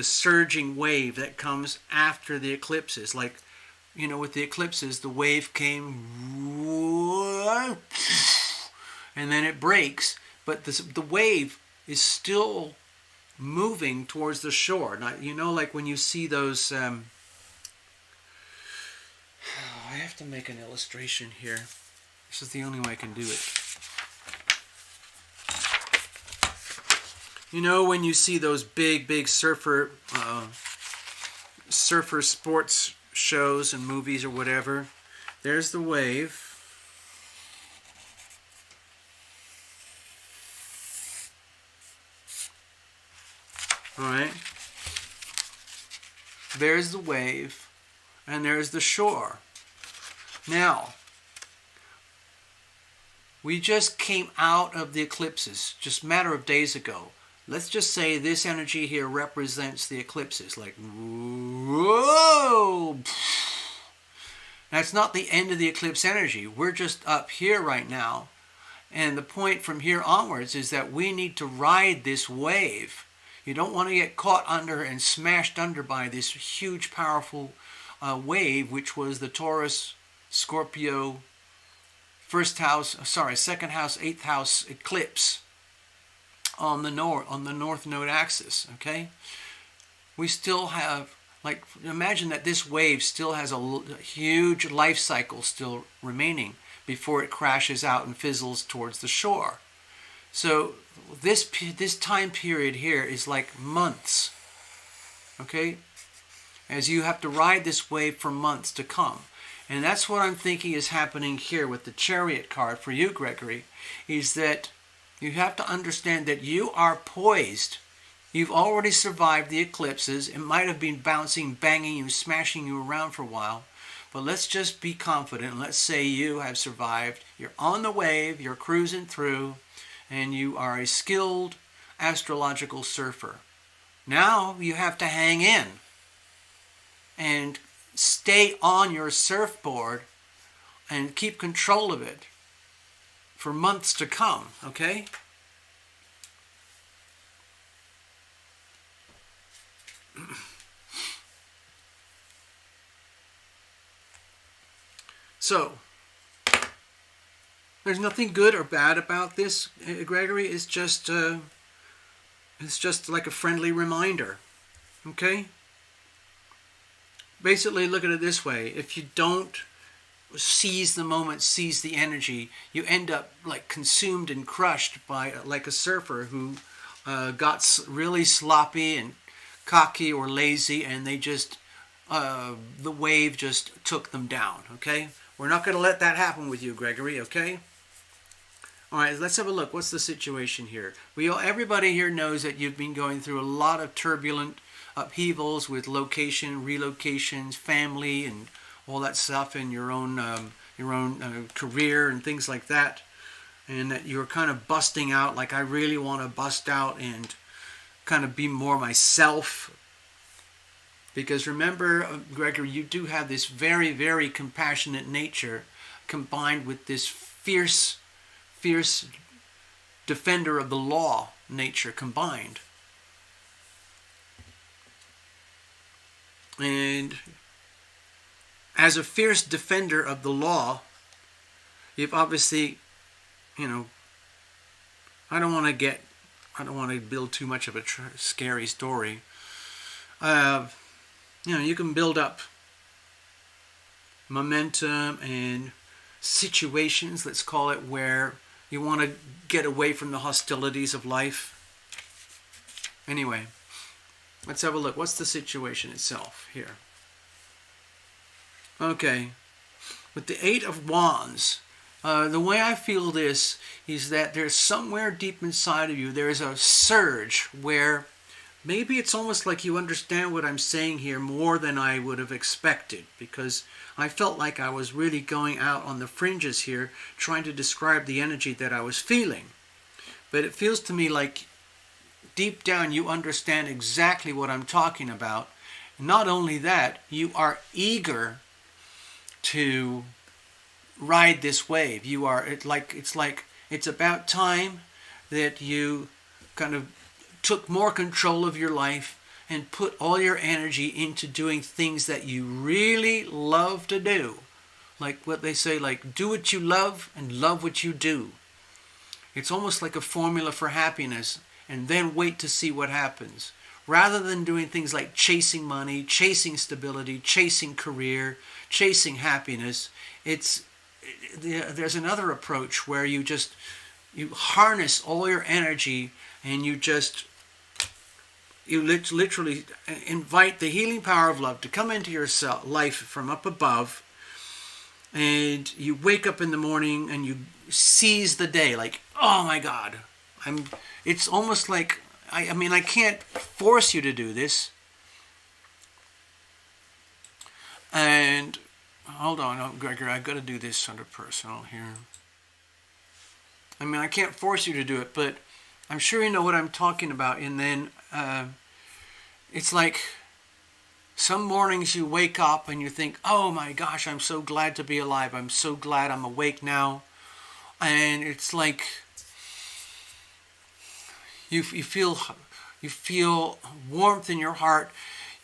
surging wave that comes after the eclipses. Like, with the eclipses, the wave came and then it breaks, but the wave is still moving towards the shore. Now, like when you see those, I have to make an illustration here. This is the only way I can do it. When you see those big surfer sports shows and movies or whatever, there's the wave. All right. There's the wave, and there's the shore. Now, we just came out of the eclipses just a matter of days ago. Let's just say this energy here represents the eclipses. Like, whoa! That's not the end of the eclipse energy. We're just up here right now. And the point from here onwards is that we need to ride this wave. You don't want to get caught under and smashed under by this huge, powerful wave, which was the Taurus, Scorpio, second house, 8th house eclipse on the north node axis. Okay, we still have, imagine that this wave still has a huge life cycle still remaining before it crashes out and fizzles towards the shore. So this time period here is like months. Okay, as you have to ride this wave for months to come. And that's what I'm thinking is happening here with the Chariot card for you, Gregory, is that you have to understand that you are poised. You've already survived the eclipses. It might have been bouncing, banging you, smashing you around for a while. But let's just be confident. Let's say you have survived. You're on the wave. You're cruising through. And you are a skilled astrological surfer. Now you have to hang in and stay on your surfboard and keep control of it for months to come, okay? So, there's nothing good or bad about this, Gregory. It's just like a friendly reminder, okay? Basically, look at it this way. If you don't seize the moment, seize the energy, you end up like consumed and crushed by like a surfer who got really sloppy and cocky or lazy, and they just, the wave just took them down, okay? We're not going to let that happen with you, Gregory, okay? All right, let's have a look. What's the situation here? Everybody here knows that you've been going through a lot of turbulent upheavals with location, relocations, family, and all that stuff in your own career and things like that, and that you're kind of busting out. Like, I really want to bust out and kind of be more myself. Because remember, Gregory, you do have this very, very compassionate nature combined with this fierce defender of the law nature combined. And as a fierce defender of the law, you've obviously, I don't want to build too much of a scary story. You can build up momentum and situations, let's call it, where you want to get away from the hostilities of life. Anyway, let's have a look. What's the situation itself here? Okay, with the Eight of Wands, the way I feel this is that there's somewhere deep inside of you, there's a surge where maybe it's almost like you understand what I'm saying here more than I would have expected, because I felt like I was really going out on the fringes here, trying to describe the energy that I was feeling. But it feels to me like deep down you understand exactly what I'm talking about. Not only that, you are eager to ride this wave. It's about time that you kind of took more control of your life and put all your energy into doing things that you really love to do. Like what they say, like, do what you love and love what you do. It's almost like a formula for happiness, and then wait to see what happens. Rather than doing things like chasing money, chasing stability, chasing career, chasing happiness, there's another approach where you harness all your energy and you literally invite the healing power of love to come into your life from up above, and you wake up in the morning and you seize the day like, oh my God. It's almost like, I can't force you to do this. And hold on, Gregor, I got to do this under personal here. I can't force you to do it, but I'm sure you know what I'm talking about. And then it's like some mornings you wake up and you think, oh my gosh, I'm so glad to be alive. I'm so glad I'm awake now. And it's like you feel warmth in your heart.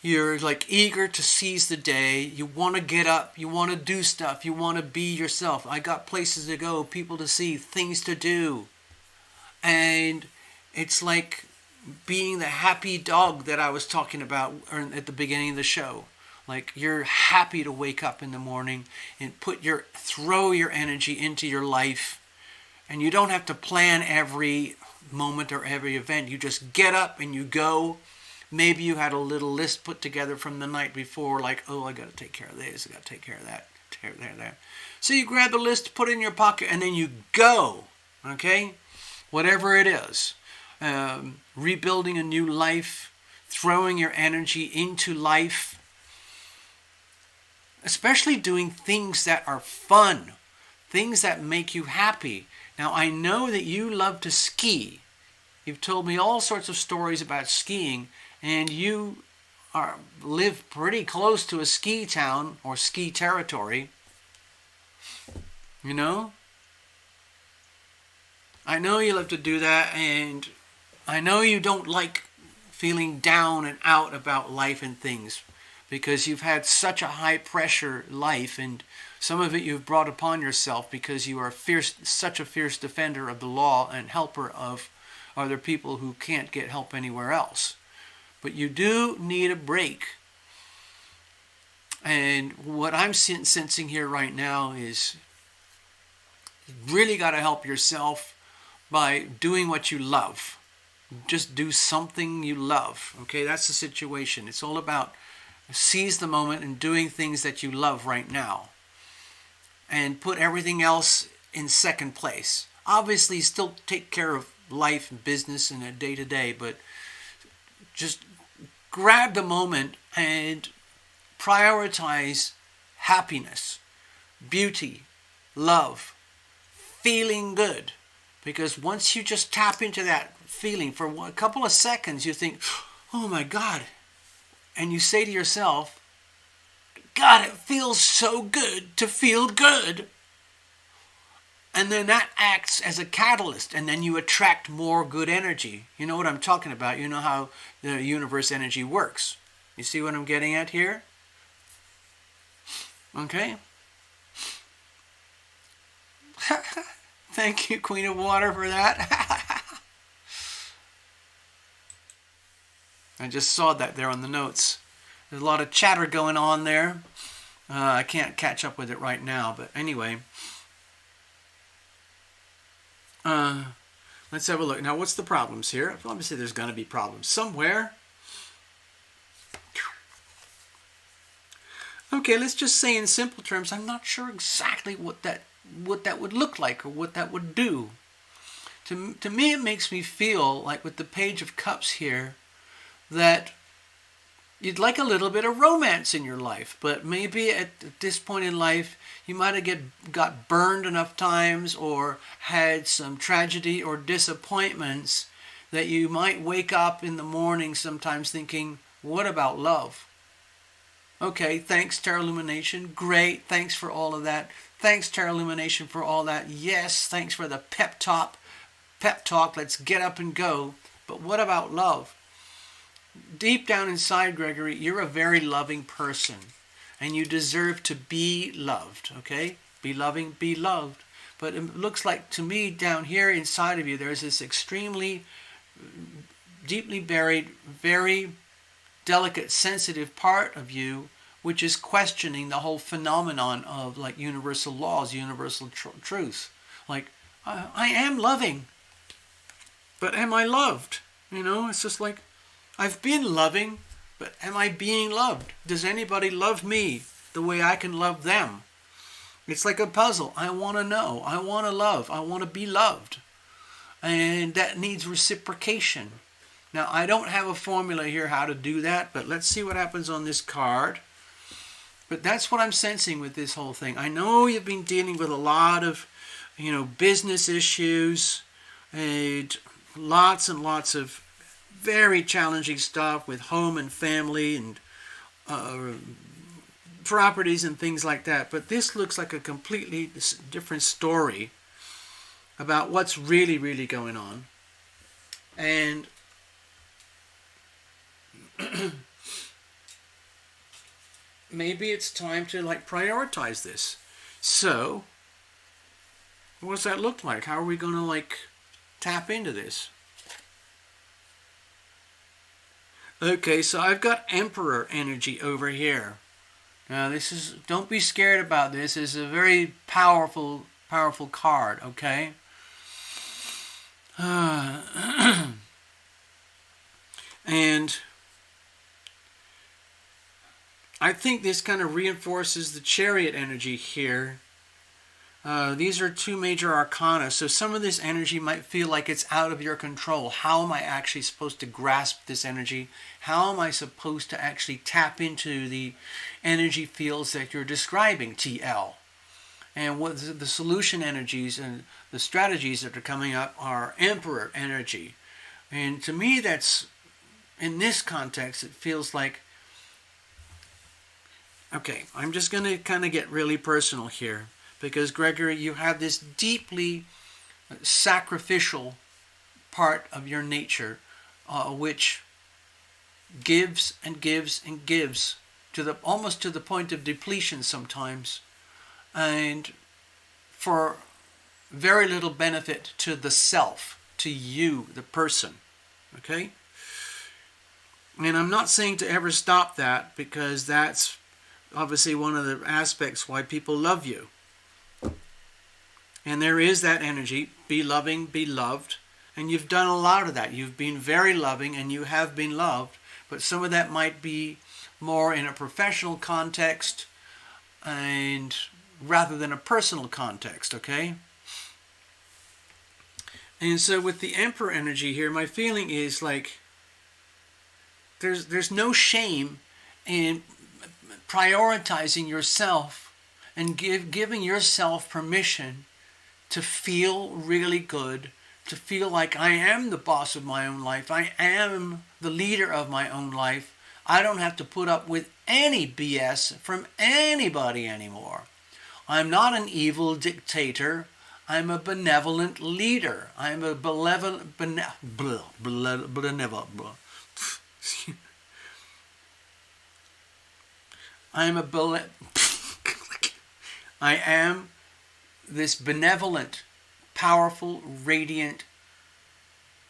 You're like eager to seize the day. You want to get up. You want to do stuff. You want to be yourself. I got places to go, people to see, things to do. And it's like being the happy dog that I was talking about at the beginning of the show. Like, you're happy to wake up in the morning and throw your energy into your life. And you don't have to plan every moment or every event. You just get up and you go. Maybe you had a little list put together from the night before, like, oh, I got to take care of this, I got to take care of that, take care of that. So you grab the list, put it in your pocket, and then you go, okay? Whatever it is. Rebuilding a new life, throwing your energy into life, especially doing things that are fun, things that make you happy. Now, I know that you love to ski. You've told me all sorts of stories about skiing, and you live pretty close to a ski town or ski territory. You know? I know you love to do that, and I know you don't like feeling down and out about life and things, because you've had such a high pressure life, and some of it you've brought upon yourself because you are such a fierce defender of the law and helper of other people who can't get help anywhere else. But you do need a break. And what I'm sensing here right now is you really got to help yourself by doing what you love. Just do something you love. Okay, that's the situation. It's all about seize the moment and doing things that you love right now. And put everything else in second place. Obviously, still take care of life and business and a day-to-day, but just grab the moment and prioritize happiness, beauty, love, feeling good. Because once you just tap into that feeling for a couple of seconds, you think, oh my God. And you say to yourself, God, it feels so good to feel good. And then that acts as a catalyst, and then you attract more good energy. You know what I'm talking about. You know how the universe energy works. You see what I'm getting at here? Okay? Thank you, Queen of Water, for that. I just saw that there on the notes. There's a lot of chatter going on there. I can't catch up with it right now, but anyway. Let's have a look. Now, what's the problems here? Obviously, there's going to be problems somewhere. Okay, let's just say in simple terms, I'm not sure exactly what that would look like or what that would do. To me, it makes me feel like with the Page of Cups here that you'd like a little bit of romance in your life, but maybe at this point in life, you might have got burned enough times or had some tragedy or disappointments that you might wake up in the morning sometimes thinking, what about love? Okay, thanks, Tarot Illumination. Great, thanks for all of that. Thanks, Tarot Illumination, for all that. Yes, thanks for the pep talk. Let's get up and go. But what about love? Deep down inside, Gregory, you're a very loving person. And you deserve to be loved, okay? Be loving, be loved. But it looks like to me down here inside of you, there's this extremely deeply buried, very delicate, sensitive part of you which is questioning the whole phenomenon of like universal laws, universal truth. Like, I am loving, but am I loved? You know, it's just like, I've been loving, but am I being loved? Does anybody love me the way I can love them? It's like a puzzle. I want to know. I want to love. I want to be loved. And that needs reciprocation. Now, I don't have a formula here how to do that, but let's see what happens on this card. But that's what I'm sensing with this whole thing. I know you've been dealing with a lot of, business issues and lots of very challenging stuff with home and family and properties and things like that. But this looks like a completely different story about what's really, really going on. And maybe it's time to prioritize this. So, what does that look like? How are we going to tap into this? Okay, so I've got Emperor energy over here. Now don't be scared about this. This is a very powerful card, okay? And I think this kind of reinforces the Chariot energy here. These are two major arcana, so some of this energy might feel like it's out of your control. How am I actually supposed to grasp this energy? How am I supposed to actually tap into the energy fields that you're describing, TL? And what the solution energies and the strategies that are coming up are Emperor energy. And to me, that's, in this context, it feels like, okay, I'm just going to kind of get really personal here. Because, Gregory, you have this deeply sacrificial part of your nature which gives and gives and gives almost to the point of depletion sometimes, and for very little benefit to the self, to you, the person. Okay? And I'm not saying to ever stop that, because that's obviously one of the aspects why people love you. And there is that energy, be loving, be loved. And you've done a lot of that. You've been very loving and you have been loved. But some of that might be more in a professional context and rather than a personal context, okay? And so with the Emperor energy here, my feeling is there's no shame in prioritizing yourself and giving yourself permission to feel really good, to feel like I am the boss of my own life. I am the leader of my own life. I don't have to put up with any BS from anybody anymore. I'm not an evil dictator. I'm a benevolent leader. I'm a I am this benevolent, powerful, radiant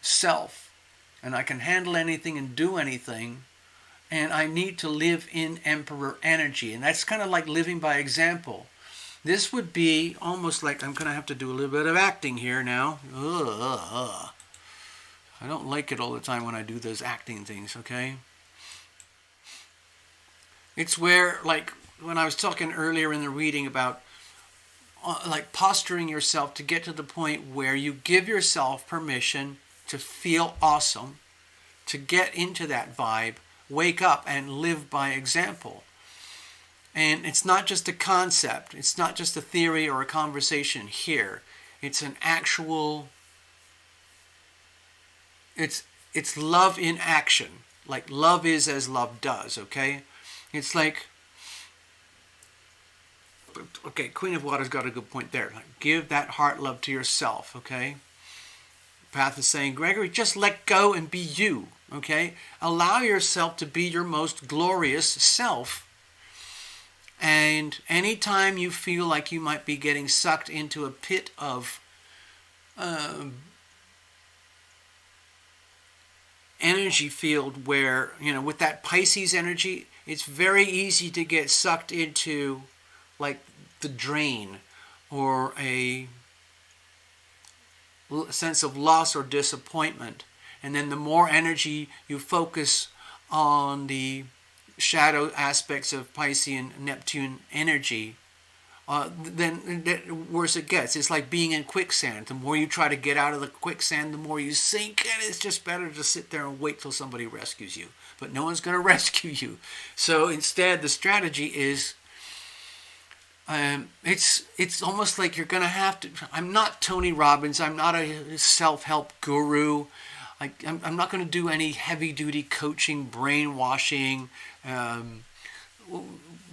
self. and I can handle anything and do anything, and I need to live in emperor energy. And that's kind of like living by example. This would be almost like, I'm going to have to do a little bit of acting here now. I don't like it all the time when I do those acting things, okay? It's where, like, when I was talking earlier in the reading about, like, posturing yourself to get to the point where you give yourself permission to feel awesome, to get into that vibe, wake up and live by example. And it's not just a concept. It's not just a theory or a conversation here. It's an actual, it's love in action. Like love is as love does, okay? It's like, okay, Queen of Water's got a good point there. Like, give that heart love to yourself, okay? Path is saying, Gregory, just let go and be you, okay? Allow yourself to be your most glorious self. And anytime you feel like you might be getting sucked into a pit of energy field where, with that Pisces energy, it's very easy to get sucked into like the drain or a sense of loss or disappointment. And then the more energy you focus on the shadow aspects of Pisces and Neptune energy, then the worse it gets. It's like being in quicksand. The more you try to get out of the quicksand, the more you sink, and it's just better to sit there and wait till somebody rescues you. But no one's going to rescue you. So instead, the strategy is, it's almost like you're going to have to. I'm not Tony Robbins. I'm not a self-help guru. I'm not going to do any heavy-duty coaching, brainwashing,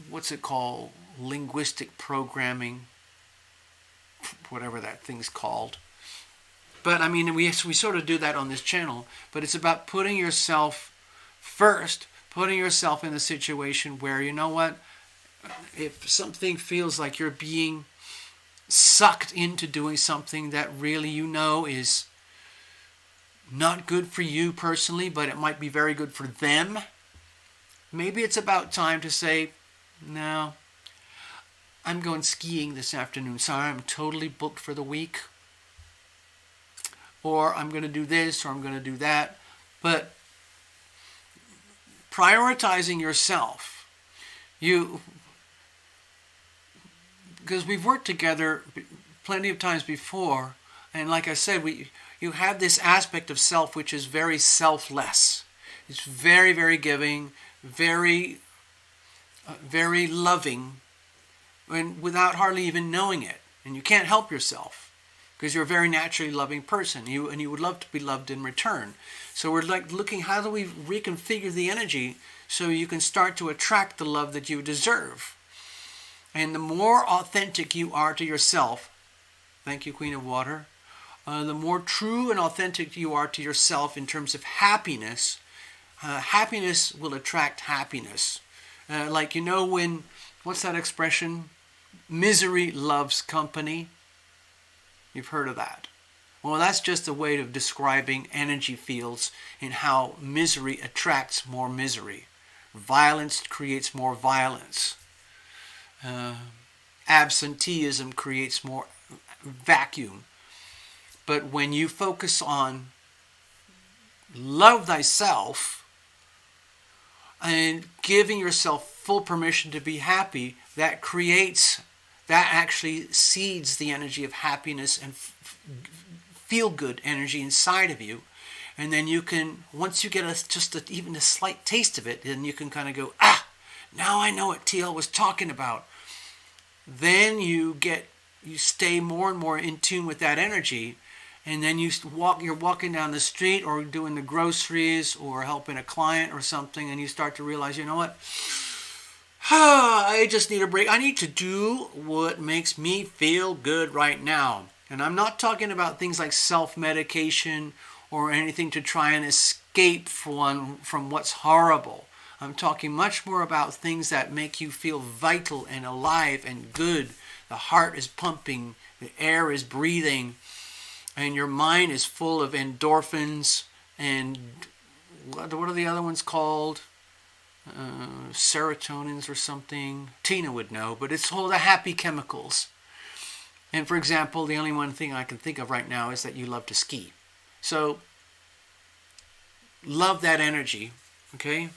what's it called? Linguistic programming, whatever that thing's called. But I mean, we sort of do that on this channel. But it's about putting yourself first, putting yourself in a situation where, you know what, if something feels like you're being sucked into doing something that really is not good for you personally, but it might be very good for them, maybe it's about time to say, no, I'm going skiing this afternoon. Sorry, I'm totally booked for the week. Or I'm going to do this, or I'm going to do that. But prioritizing yourself, because we've worked together plenty of times before, and like I said, you have this aspect of self which is very selfless. It's very, very giving, very, very loving, and without hardly even knowing it. And you can't help yourself because you're a very naturally loving person. You would love to be loved in return. So we're like looking, how do we reconfigure the energy so you can start to attract the love that you deserve? And the more authentic you are to yourself, thank you, Queen of Water, the more true and authentic you are to yourself in terms of happiness, happiness will attract happiness. Like, when, what's that expression? Misery loves company. You've heard of that. Well, that's just a way of describing energy fields and how misery attracts more misery. Violence creates more violence. Absenteeism creates more vacuum. But when you focus on love thyself and giving yourself full permission to be happy, that actually seeds the energy of happiness and feel-good energy inside of you. And then you can, once you get even a slight taste of it, then you can kind of go, now I know what TL was talking about. Then you stay more and more in tune with that energy. And then you're walking down the street or doing the groceries or helping a client or something, and you start to realize, you know what? I just need a break. I need to do what makes me feel good right now. And I'm not talking about things like self-medication or anything to try and escape from what's horrible. I'm talking much more about things that make you feel vital and alive and good. The heart is pumping, the air is breathing, and your mind is full of endorphins and what are the other ones called? Serotonins or something. Tina would know, but it's all the happy chemicals. And for example, the only one thing I can think of right now is that you love to ski. So, love that energy, okay?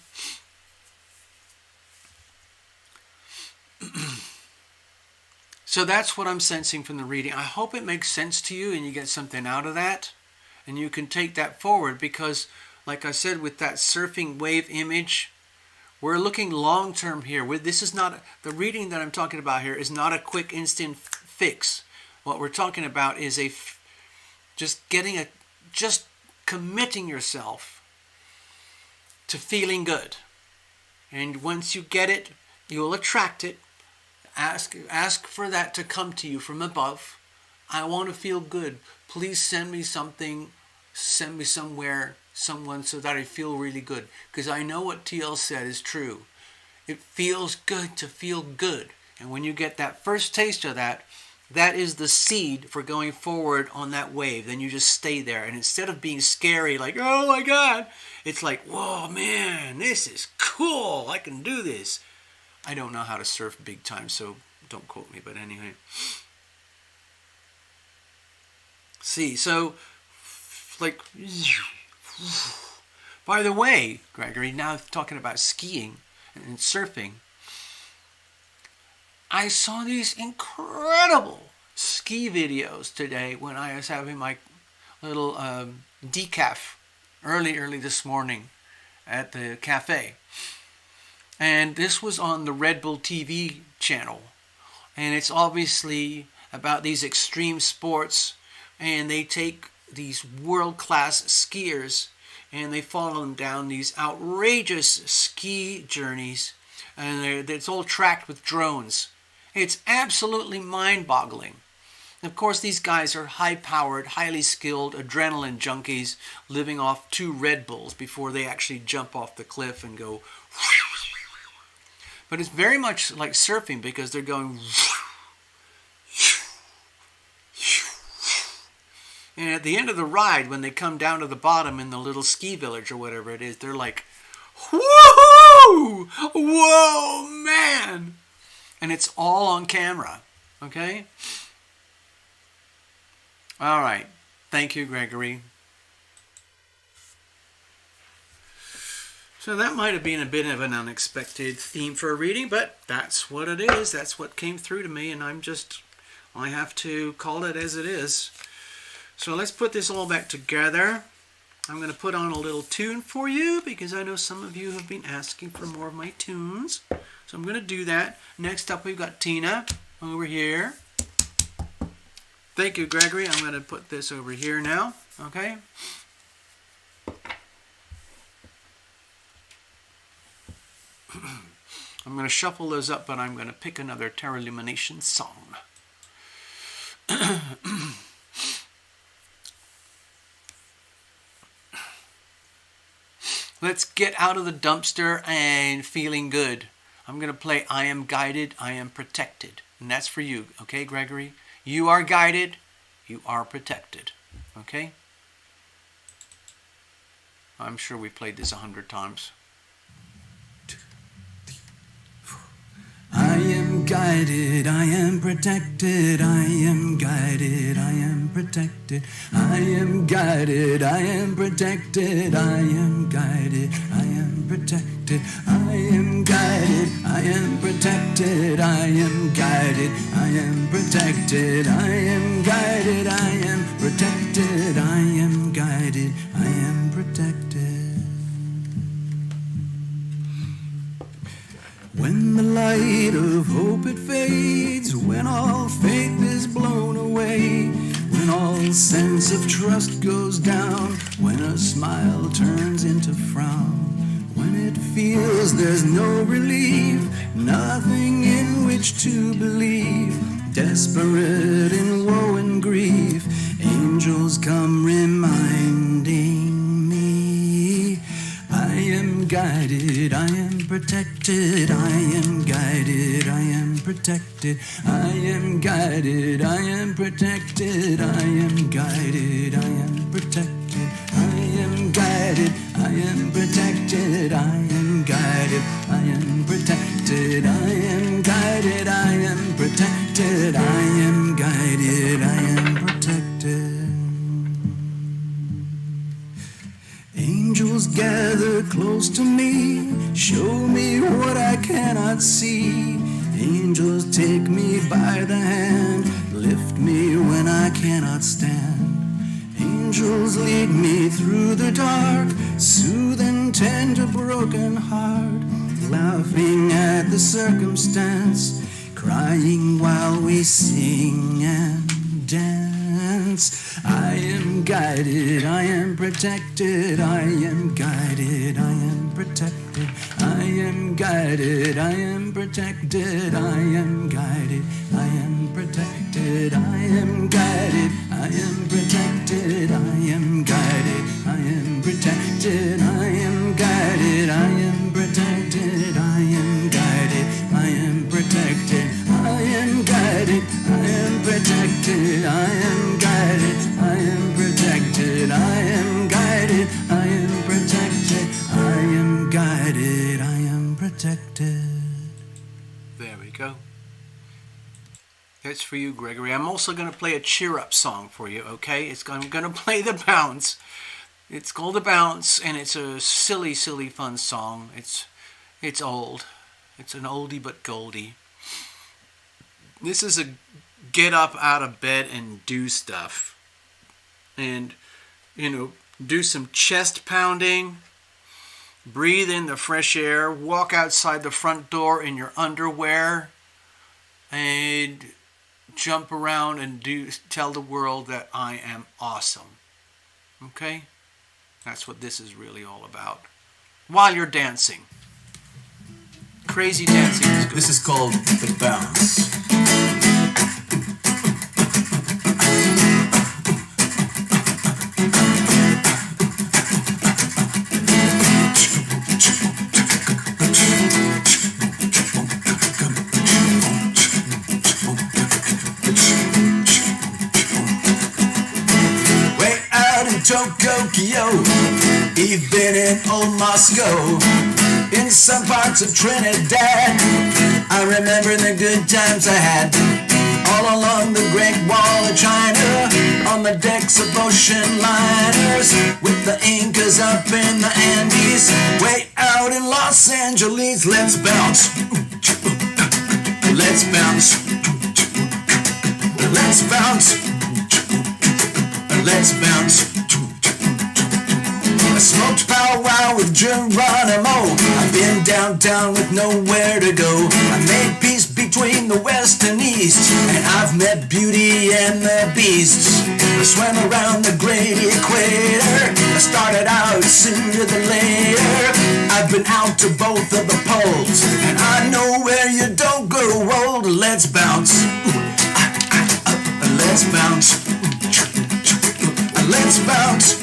So that's what I'm sensing from the reading. I hope it makes sense to you and you get something out of that. And you can take that forward because, like I said, with that surfing wave image, we're looking long-term here. This is not, the reading that I'm talking about here is not a quick instant fix. What we're talking about is just committing yourself to feeling good. And once you get it, you'll attract it. Ask for that to come to you from above. I want to feel good. Please send me something. Send me somewhere, someone, so that I feel really good. Because I know what TL said is true. It feels good to feel good. And when you get that first taste of that, that is the seed for going forward on that wave. Then you just stay there. And instead of being scary, like, oh my God, it's like, whoa, man, this is cool. I can do this. I don't know how to surf big time, so don't quote me. But anyway. See, so, like, by the way, Gregory, now talking about skiing and surfing, I saw these incredible ski videos today when I was having my little decaf early this morning at the cafe. And this was on the Red Bull TV channel. And it's obviously about these extreme sports. And they take these world-class skiers and they follow them down these outrageous ski journeys. And it's all tracked with drones. It's absolutely mind-boggling. Of course, these guys are high-powered, highly skilled adrenaline junkies living off 2 Red Bulls before they actually jump off the cliff and go. But it's very much like surfing because they're going. And at the end of the ride, when they come down to the bottom in the little ski village or whatever it is, they're like, woohoo! Whoa, man! And it's all on camera, okay? All right. Thank you, Gregory. So that might have been a bit of an unexpected theme for a reading, but that's what it is. That's what came through to me, and I have to call it as it is. So let's put this all back together. I'm going to put on a little tune for you because I know some of you have been asking for more of my tunes. So I'm going to do that. Next up, we've got Tina over here. Thank you, Gregory. I'm going to put this over here now. Okay? I'm going to shuffle those up, but I'm going to pick another Terra Lumination song. Let's get out of the dumpster and feeling good. I'm going to play I Am Guided, I Am Protected. And that's for you, okay, Gregory? You are guided, you are protected, okay? I'm sure we've played this 100 times. I am guided, I am protected, I am guided, I am protected, I am guided, I am protected, I am guided, I am protected, I am guided, I am protected, I am guided, I am protected, I am guided, I am protected, I am guided, I am protected. When the light of hope it fades, when all faith is blown away, when all sense of trust goes down, when a smile turns into frown, when it feels there's no relief, nothing in which to believe, desperate in woe and grief, angels come reminding me, I am guided, I am protected, I am guided, I am protected, I am guided, I am protected, I am guided, I am protected, I am guided, I am protected, I am guided, I am protected, I am guided, I am protected, I am guided, I am protected. Angels gather close to me, show me what I cannot see. Angels take me by the hand, lift me when I cannot stand. Angels lead me through the dark, soothe and tend a broken heart, laughing at the circumstance, crying while we sing and dance. I am guided, I am protected, I am guided, I am protected, I am guided, I am protected, I am guided, I am protected, I am guided, I am protected, I am guided, I am protected, I am guided, I am protected, I am guided, I am protected, I am guided, I am protected, I am guided, I am protected, I am guided, I am protected, I am guided, I am protected. There we go. That's for you, Gregory. I'm also going to play a cheer-up song for you, okay? I'm going to play The Bounce. It's called The Bounce, and it's a silly, silly, fun song. It's old. It's an oldie but goldie. This is a get up out of bed and do stuff. And, do some chest pounding. Breathe in the fresh air. Walk outside the front door in your underwear. And jump around and tell the world that I am awesome. Okay? That's what this is really all about. While you're dancing. Crazy dancing is good. This is called The Bounce. Tokyo, even in old Moscow, in some parts of Trinidad, I remember the good times I had, all along the Great Wall of China, on the decks of ocean liners, with the Incas up in the Andes, way out in Los Angeles. Let's bounce, let's bounce, let's bounce, let's bounce. I smoked powwow with Geronimo. I've been downtown with nowhere to go. I made peace between the West and East, and I've met Beauty and the Beast. I swam around the great equator. I started out sooner than later. I've been out to both of the poles, and I know where you don't grow old. Let's bounce. Let's bounce. Let's bounce.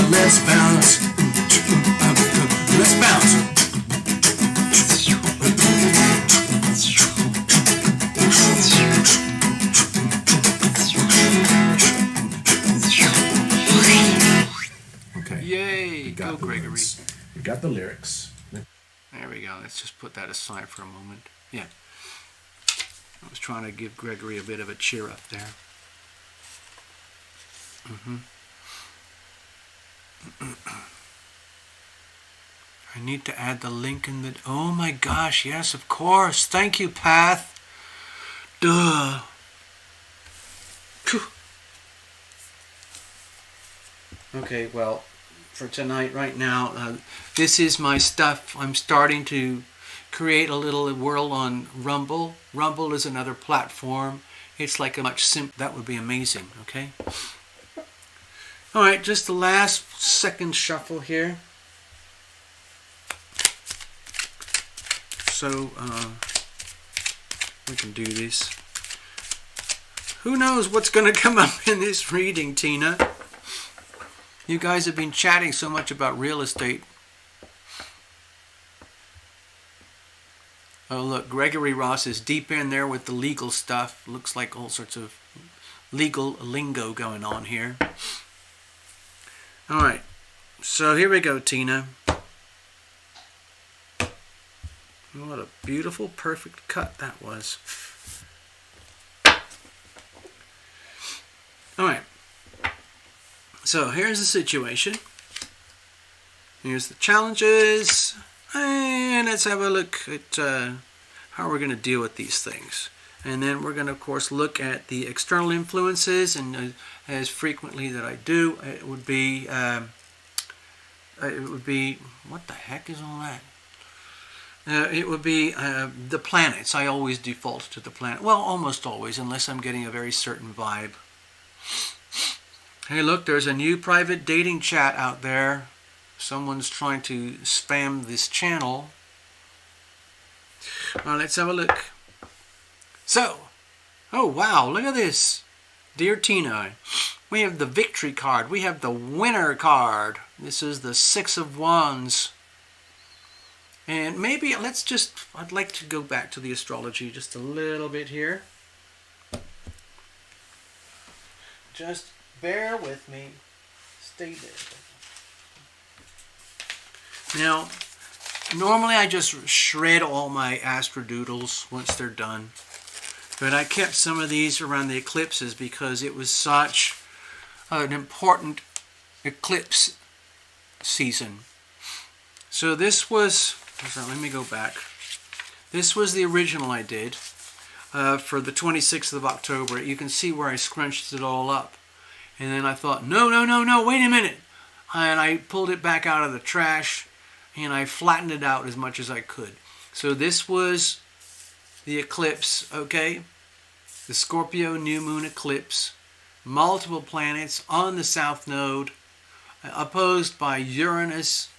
Let's bounce. Let's bounce. Okay. Yay! Go, Gregory. We got the lyrics. There we go. Let's just put that aside for a moment. Yeah. I was trying to give Gregory a bit of a cheer up there. I need to add the link in the... Oh my gosh, yes, of course. Thank you, Path. Duh. Phew. Okay, well, for tonight, right now, this is my stuff. I'm starting to create a little world on Rumble. Rumble is another platform. It's like a much simpler... That would be amazing, okay? All right, just the last second shuffle here. So, we can do this. Who knows what's going to come up in this reading, Tina? You guys have been chatting so much about real estate. Oh, look, Gregory Ross is deep in there with the legal stuff. Looks like all sorts of legal lingo going on here. All right, so here we go, Tina. What a beautiful, perfect cut that was. All right, so here's the situation. Here's the challenges, and let's have a look at how we're going to deal with these things. And then we're going to, of course, look at the external influences, and as frequently that I do, it would be, what the heck is all that? It would be the planets. I always default to the planet. Well, almost always, unless I'm getting a very certain vibe. Hey, look, there's a new private dating chat out there. Someone's trying to spam this channel. Let's have a look. So, oh wow, look at this. Dear Tina, we have the victory card. We have the winner card. This is the Six of Wands. And maybe I'd like to go back to the astrology just a little bit here. Just bear with me. Stay there. Now, normally I just shred all my astrodoodles once they're done. But I kept some of these around the eclipses because it was such an important eclipse season. So this was, let me go back. This was the original I did for the 26th of October. You can see where I scrunched it all up. And then I thought, no, wait a minute. And I pulled it back out of the trash and I flattened it out as much as I could. So this was the eclipse, okay? The Scorpio new moon eclipse. Multiple planets on the south node, opposed by Uranus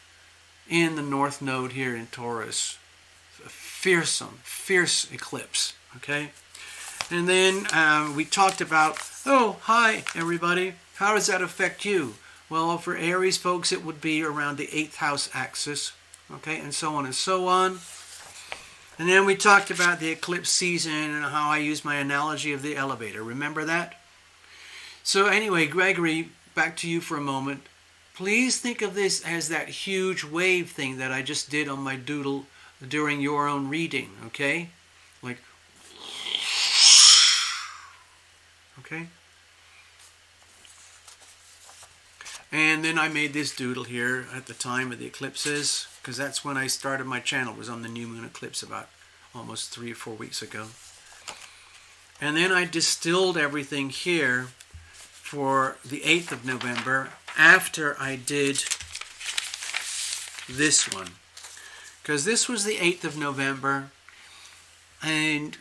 in the north node here in Taurus. A fierce eclipse, okay? And then we talked about, oh, hi, everybody. How does that affect you? Well, for Aries folks, it would be around the 8th house axis, okay, and so on and so on. And then we talked about the eclipse season and how I use my analogy of the elevator. Remember that? So anyway, Gregory, back to you for a moment. Please think of this as that huge wave thing that I just did on my doodle during your own reading, okay? Like, okay? And then I made this doodle here at the time of the eclipses, because that's when I started my channel, was on the new moon eclipse about almost 3 or 4 weeks ago. And then I distilled everything here for the 8th of November after I did this one. Because this was the 8th of November, and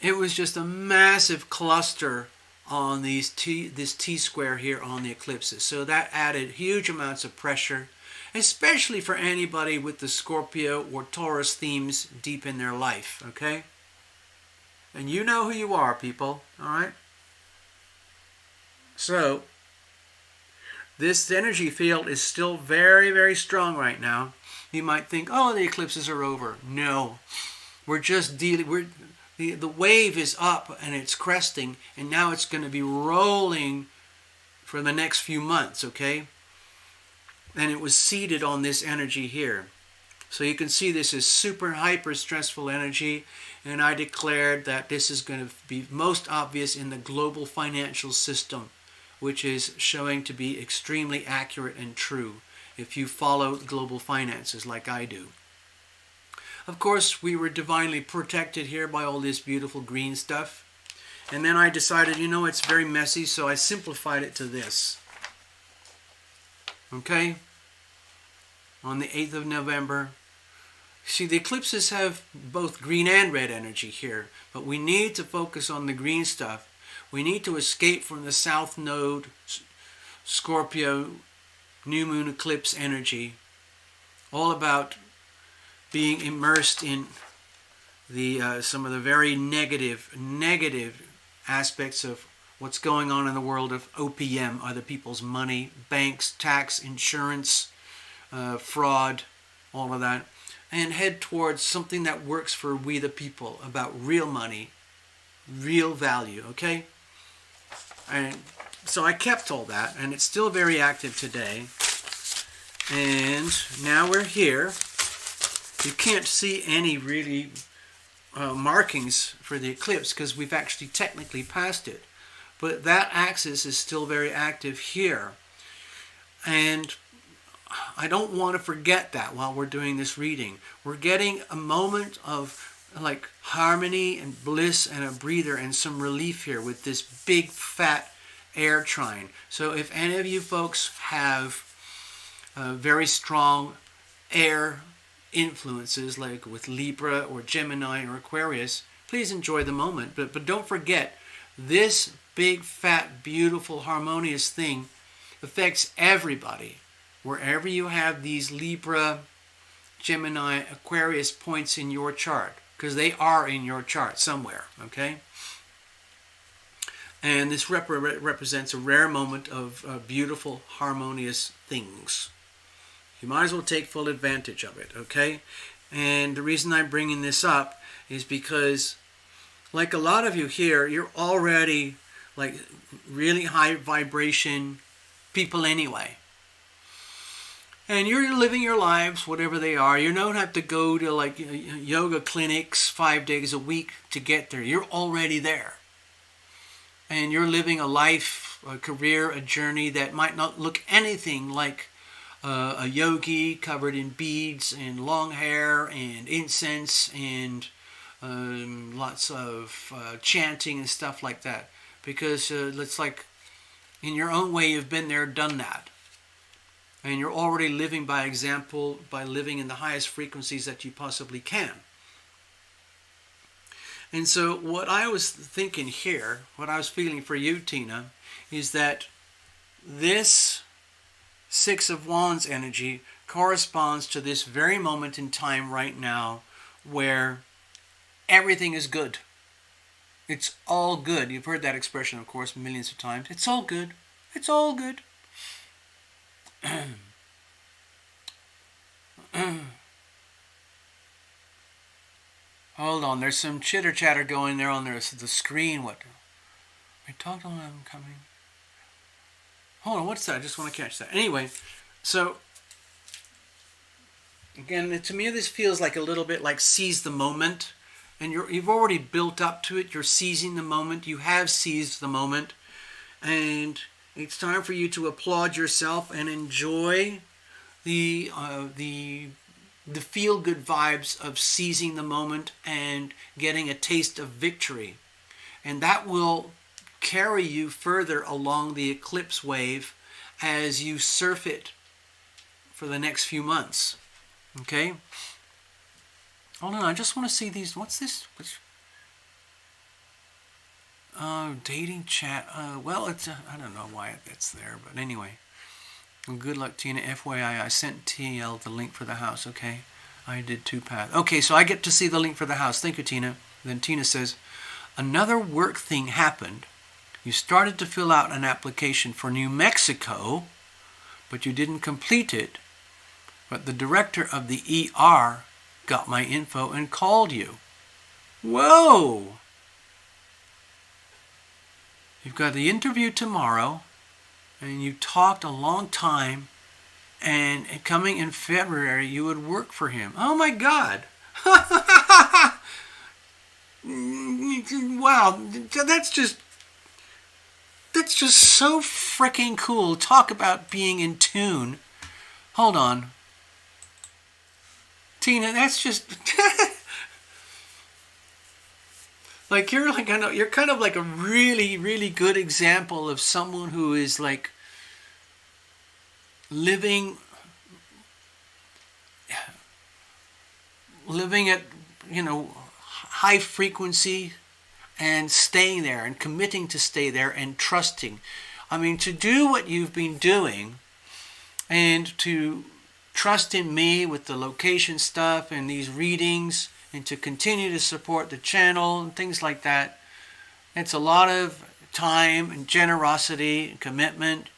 it was just a massive cluster on this T-square here on the eclipses. So that added huge amounts of pressure, especially for anybody with the Scorpio or Taurus themes deep in their life, okay? And you know who you are, people, all right? So, this energy field is still very, very strong right now. You might think, oh, the eclipses are over. No, we're just dealing, the wave is up and it's cresting, and now it's going to be rolling for the next few months, okay? And it was seated on this energy here. So you can see this is super hyper stressful energy, and I declared that this is going to be most obvious in the global financial system, which is showing to be extremely accurate and true if you follow global finances like I do. Of course, we were divinely protected here by all this beautiful green stuff. And then I decided, you know, it's very messy, so I simplified it to this. Okay? On the 8th of November. See, the eclipses have both green and red energy here, but we need to focus on the green stuff. We need to escape from the South Node, Scorpio, new moon eclipse energy. All about being immersed in the some of the very negative aspects of what's going on in the world of OPM, other people's money, banks, tax, insurance, fraud, all of that, and head towards something that works for we the people, about real money, real value, okay? And So I kept all that, and it's still very active today. And now we're here. You can't see any really markings for the eclipse because we've actually technically passed it. But that axis is still very active here. And I don't want to forget that while we're doing this reading. We're getting a moment of like harmony and bliss and a breather and some relief here with this big fat air trine. So if any of you folks have very strong air influences like with Libra or Gemini or Aquarius, please enjoy the moment. But don't forget, this big fat beautiful harmonious thing affects everybody. Wherever you have these Libra, Gemini, Aquarius points in your chart, because they are in your chart somewhere, okay? And this represents a rare moment of beautiful, harmonious things. You might as well take full advantage of it, okay? And the reason I'm bringing this up is because, like a lot of you here, you're already like really high vibration people anyway. And you're living your lives, whatever they are. You don't have to go to like yoga clinics 5 days a week to get there. You're already there. And you're living a life, a career, a journey that might not look anything like a yogi covered in beads and long hair and incense and lots of chanting and stuff like that. Because it's like, in your own way, you've been there, done that. And you're already living by example by living in the highest frequencies that you possibly can. And so what I was thinking here, what I was feeling for you, Tina, is that this Six of Wands energy corresponds to this very moment in time right now where everything is good. It's all good. You've heard that expression, of course, millions of times. It's all good. It's all good. Hold on, there's some chitter chatter going there on the screen. What? I talked on them coming. Hold on, what's that? I just want to catch that. Anyway, so again, to me, this feels like a little bit like seize the moment, and you've already built up to it. You're seizing the moment. You have seized the moment, and it's time for you to applaud yourself and enjoy the feel-good vibes of seizing the moment and getting a taste of victory. And that will carry you further along the eclipse wave as you surf it for the next few months. Okay? Hold on, I just want to see these. What's this? Dating chat. Well, it's I don't know why it's there, but anyway. Well, good luck, Tina. FYI, I sent TL the link for the house. Okay, I did 2 paths. Okay, so I get to see the link for the house. Thank you, Tina. Then Tina says, another work thing happened. You started to fill out an application for New Mexico, but you didn't complete it. But the director of the ER got my info and called you. Whoa! You've got the interview tomorrow, and you talked a long time, and coming in February, you would work for him. Oh my God! Wow, that's just so freaking cool. Talk about being in tune. Hold on. Tina, that's just... Like you're kind of like a really, really good example of someone who is like living at, high frequency and staying there and committing to stay there and trusting. I mean, to do what you've been doing and to trust in me with the location stuff and these readings, and to continue to support the channel and things like that. It's a lot of time and generosity and commitment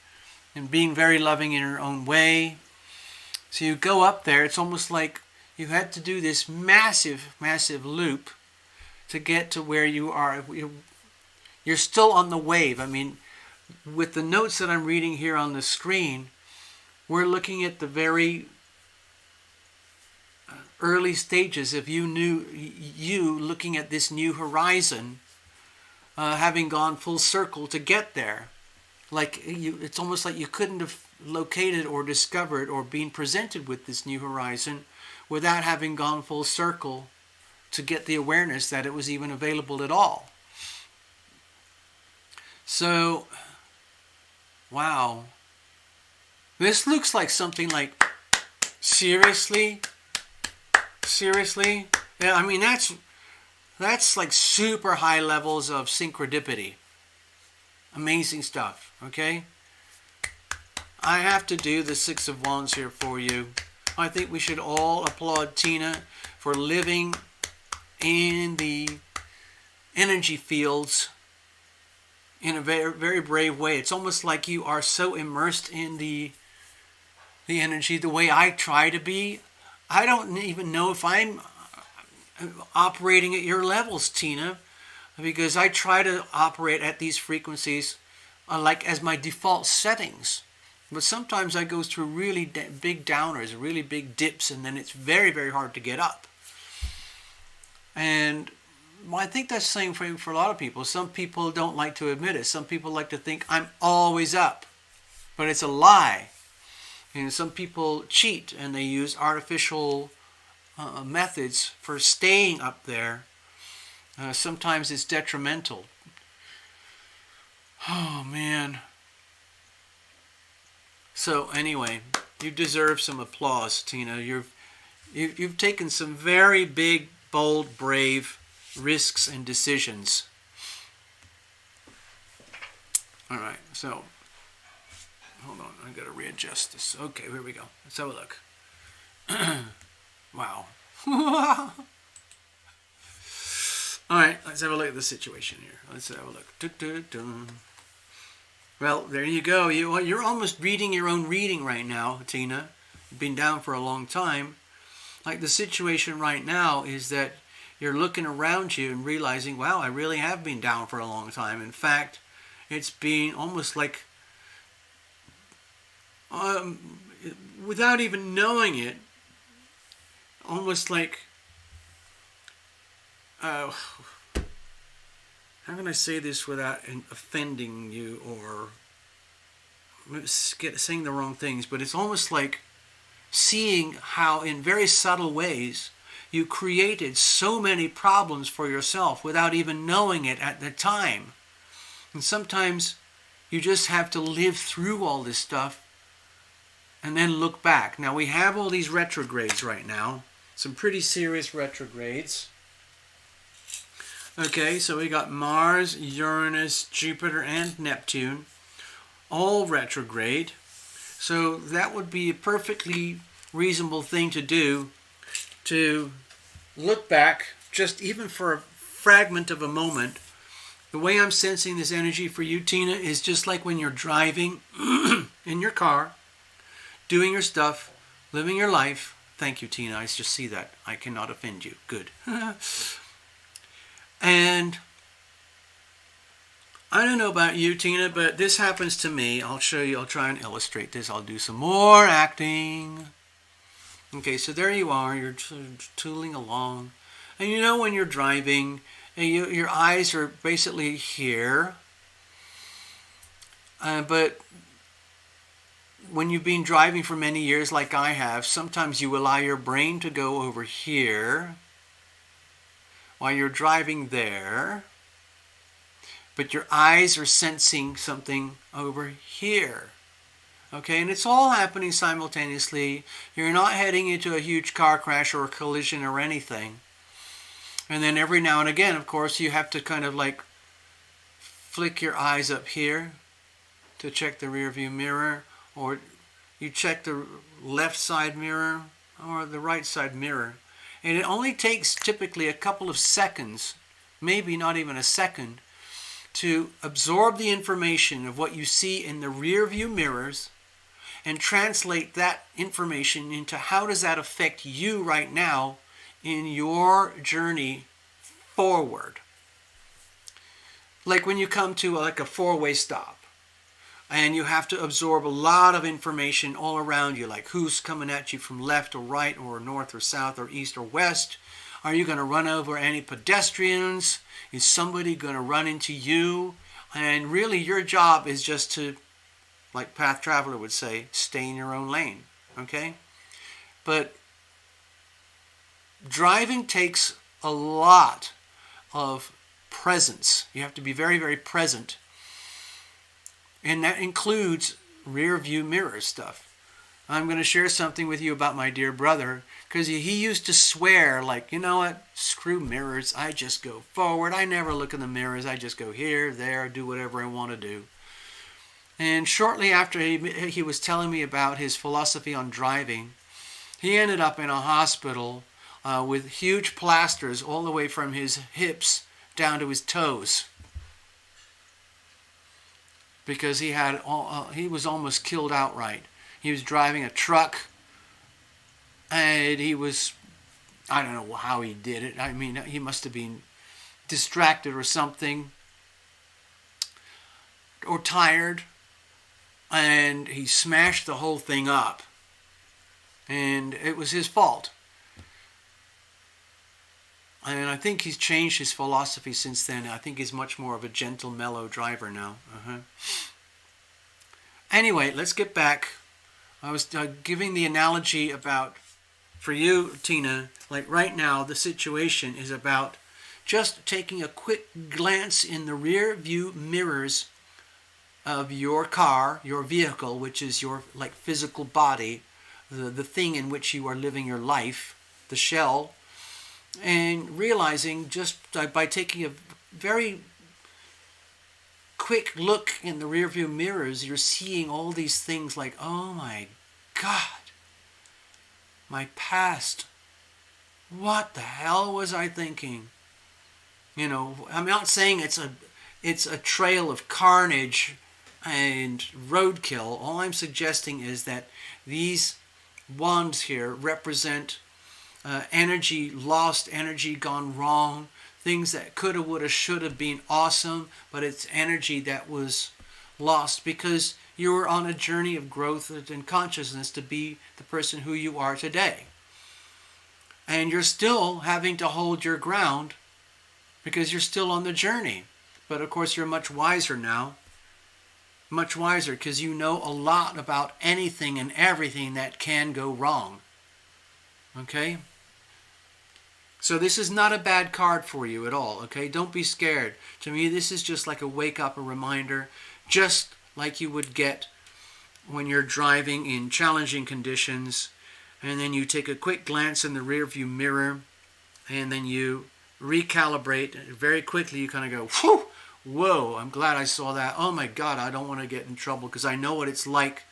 and being very loving in your own way. So you go up there, it's almost like you had to do this massive, massive loop to get to where you are. You're still on the wave. I mean, with the notes that I'm reading here on the screen, we're looking at the very early stages of you looking at this new horizon, having gone full circle to get there. It's almost like you couldn't have located or discovered or been presented with this new horizon without having gone full circle to get the awareness that it was even available at all. So, wow. This looks like something like, seriously? Seriously? Yeah, I mean, that's like super high levels of synchrodicity. Amazing stuff, okay? I have to do the Six of Wands here for you. I think we should all applaud Tina for living in the energy fields in a very, very brave way. It's almost like you are so immersed in the energy the way I try to be. I don't even know if I'm operating at your levels, Tina, because I try to operate at these frequencies like as my default settings. But sometimes I go through really big downers, really big dips, and then it's very, very hard to get up. And I think that's the same for a lot of people. Some people don't like to admit it. Some people like to think I'm always up, but it's a lie. And some people cheat and they use artificial methods for staying up there. Sometimes it's detrimental. Oh, man. So anyway, you deserve some applause, Tina. You've taken some very big, bold, brave risks and decisions. All right, so hold on, I gotta readjust this. Okay, here we go. Let's have a look. Wow. All right, let's have a look at the situation here. Let's have a look. Dun-dun-dun. Well, there you go. You're almost reading your own reading right now, Tina. You've been down for a long time. Like the situation right now is that you're looking around you and realizing, wow, I really have been down for a long time. In fact, it's been almost like, without even knowing it, almost like, how can I say this without offending you or saying the wrong things, but it's almost like seeing how in very subtle ways you created so many problems for yourself without even knowing it at the time. And sometimes you just have to live through all this stuff and then look back. Now we have all these retrogrades right now, some pretty serious retrogrades. Okay, so we got Mars, Uranus, Jupiter, and Neptune, all retrograde. So that would be a perfectly reasonable thing to do, to look back, just even for a fragment of a moment. The way I'm sensing this energy for you, Tina, is just like when you're driving in your car, doing your stuff, living your life. Thank you, Tina. I just see that. I cannot offend you. Good. And I don't know about you, Tina, but this happens to me. I'll show you. I'll try and illustrate this. I'll do some more acting. Okay, so there you are. You're tooling along. And you know when you're driving, and your eyes are basically here. But when you've been driving for many years like I have, sometimes you allow your brain to go over here while you're driving there, but your eyes are sensing something over here. Okay, and it's all happening simultaneously. You're not heading into a huge car crash or a collision or anything. And then every now and again, of course, you have to kind of like flick your eyes up here to check the rear view mirror, or you check the left side mirror or the right side mirror. And it only takes typically a couple of seconds, maybe not even a second, to absorb the information of what you see in the rear view mirrors and translate that information into how does that affect you right now in your journey forward. Like when you come to like a four-way stop, and you have to absorb a lot of information all around you, like who's coming at you from left or right or north or south or east or west. Are you going to run over any pedestrians? Is somebody going to run into you? And really your job is just to, like Path Traveler would say, stay in your own lane, okay? But driving takes a lot of presence. You have to be very, very present. And that includes rear view mirror stuff. I'm going to share something with you about my dear brother, because he used to swear, like, you know what, screw mirrors, I just go forward, I never look in the mirrors, I just go here, there, do whatever I want to do. And shortly after he was telling me about his philosophy on driving, he ended up in a hospital with huge plasters all the way from his hips down to his toes, because he was almost killed outright. He was driving a truck, and he was, I don't know how he did it. I mean, he must have been distracted or something, or tired, and he smashed the whole thing up. And it was his fault. And I think he's changed his philosophy since then. I think he's much more of a gentle, mellow driver now. Anyway, let's get back. I was giving the analogy about, for you, Tina, like right now, the situation is about just taking a quick glance in the rear view mirrors of your car, your vehicle, which is your like physical body, the thing in which you are living your life, the shell, and realizing just by taking a very quick look in the rearview mirrors, you're seeing all these things like, oh my God, my past. What the hell was I thinking? You know, I'm not saying it's a trail of carnage and roadkill. All I'm suggesting is that these wands here represent energy lost, energy gone wrong, things that coulda, woulda, shoulda been awesome, but it's energy that was lost because you were on a journey of growth and consciousness to be the person who you are today. And you're still having to hold your ground because you're still on the journey. But of course you're much wiser now. Much wiser because you know a lot about anything and everything that can go wrong. Okay? So this is not a bad card for you at all, okay? Don't be scared. To me, this is just like a wake-up, a reminder, just like you would get when you're driving in challenging conditions, and then you take a quick glance in the rearview mirror, and then you recalibrate. Very quickly, you kind of go, whew, whoa, I'm glad I saw that. Oh my God, I don't want to get in trouble because I know what it's like.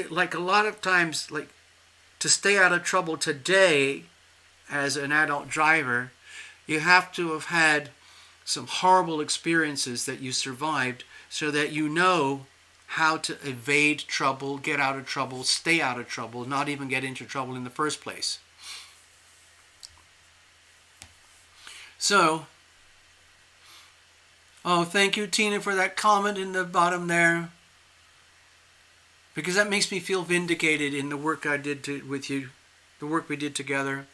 Like a lot of times, like to stay out of trouble today, as an adult driver, you have to have had some horrible experiences that you survived so that you know how to evade trouble, get out of trouble, stay out of trouble, not even get into trouble in the first place. So, oh, thank you, Tina, for that comment in the bottom there, because that makes me feel vindicated in the work I did with you, the work we did together.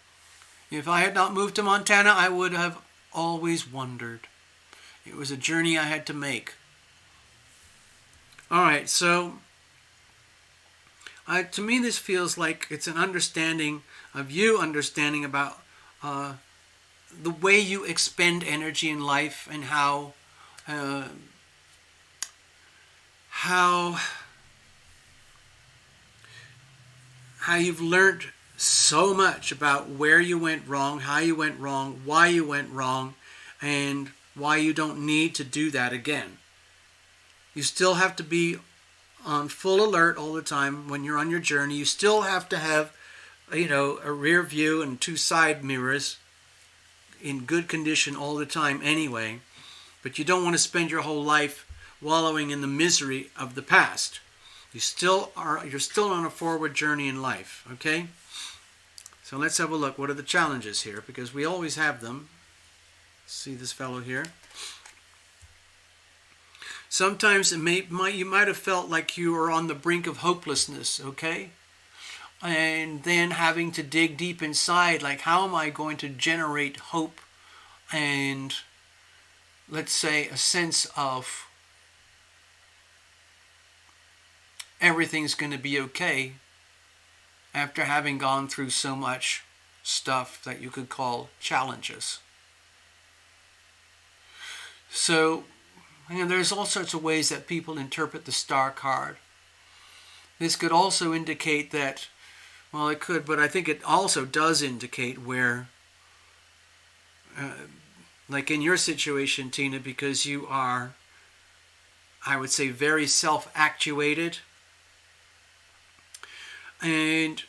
If I had not moved to Montana, I would have always wondered. It was a journey I had to make. All right, so to me this feels like it's an understanding of you understanding about the way you expend energy in life and how you've learned so much about where you went wrong, how you went wrong, why you went wrong, and why you don't need to do that again. You still have to be on full alert all the time when you're on your journey. You still have to have, a rear view and two side mirrors in good condition all the time anyway. But you don't want to spend your whole life wallowing in the misery of the past. You're still on a forward journey in life, okay? So let's have a look. What are the challenges here? Because we always have them. See this fellow here? Sometimes you might have felt like you were on the brink of hopelessness, okay? And then having to dig deep inside, like, how am I going to generate hope and, let's say, a sense of everything's going to be okay after having gone through so much stuff that you could call challenges. So, there's all sorts of ways that people interpret the star card. This could also indicate that, well, it could, but I think it also does indicate where, like in your situation, Tina, because you are, I would say, very self-actuated, and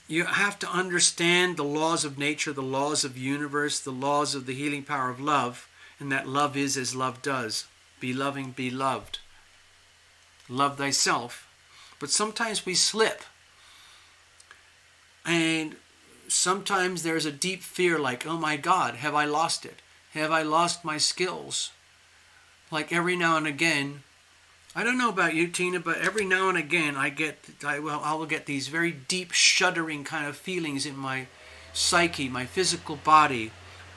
you have to understand the laws of nature, the laws of the universe, the laws of the healing power of love, and that love is as love does. Be loving, be loved. Love thyself. But sometimes we slip. And sometimes there's a deep fear like, oh my God, have I lost it? Have I lost my skills? Like every now and again, I don't know about you, Tina, but every now and again I will get these very deep shuddering kind of feelings in my psyche, my physical body,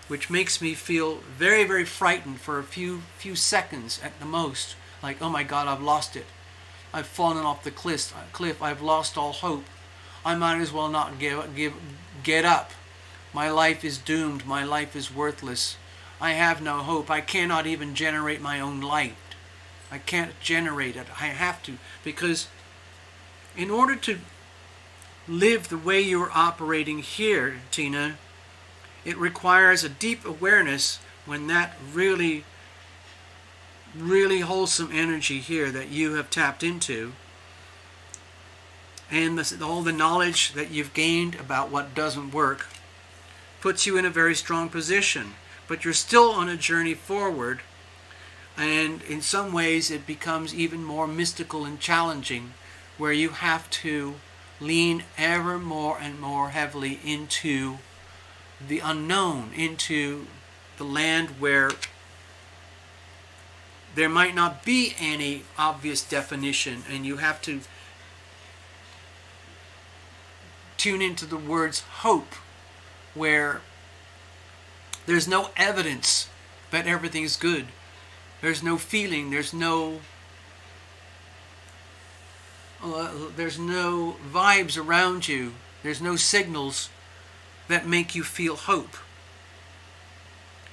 which makes me feel very, very frightened for a few seconds at the most. Like, oh my God, I've lost it. I've fallen off the cliff. I've lost all hope. I might as well not get up. My life is doomed. My life is worthless. I have no hope. I cannot even generate my own light. I can't generate it. I have to, because in order to live the way you're operating here, Tina, it requires a deep awareness when that really, really wholesome energy here that you have tapped into, and all the knowledge that you've gained about what doesn't work, puts you in a very strong position. But you're still on a journey forward, and in some ways it becomes even more mystical and challenging, where you have to lean ever more and more heavily into the unknown, into the land where there might not be any obvious definition, and you have to tune into the words hope, where there's no evidence that everything's good. There's no feeling, there's no vibes around you, there's no signals that make you feel hope.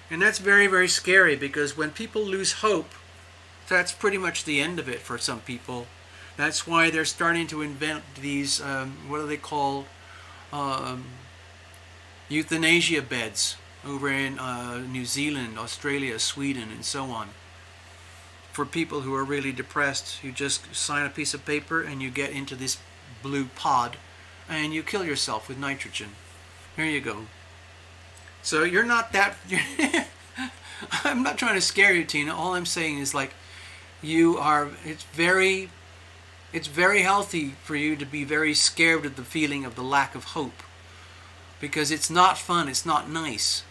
And that's very, very scary, because when people lose hope, that's pretty much the end of it for some people. That's why they're starting to invent these, what are they called? Euthanasia beds over in New Zealand, Australia, Sweden, and so on. For people who are really depressed, you just sign a piece of paper and you get into this blue pod and you kill yourself with nitrogen. There you go. So you're not that... I'm not trying to scare you, Tina. All I'm saying is, like, you are... It's very healthy for you to be very scared of the feeling of the lack of hope, because it's not fun. It's not nice.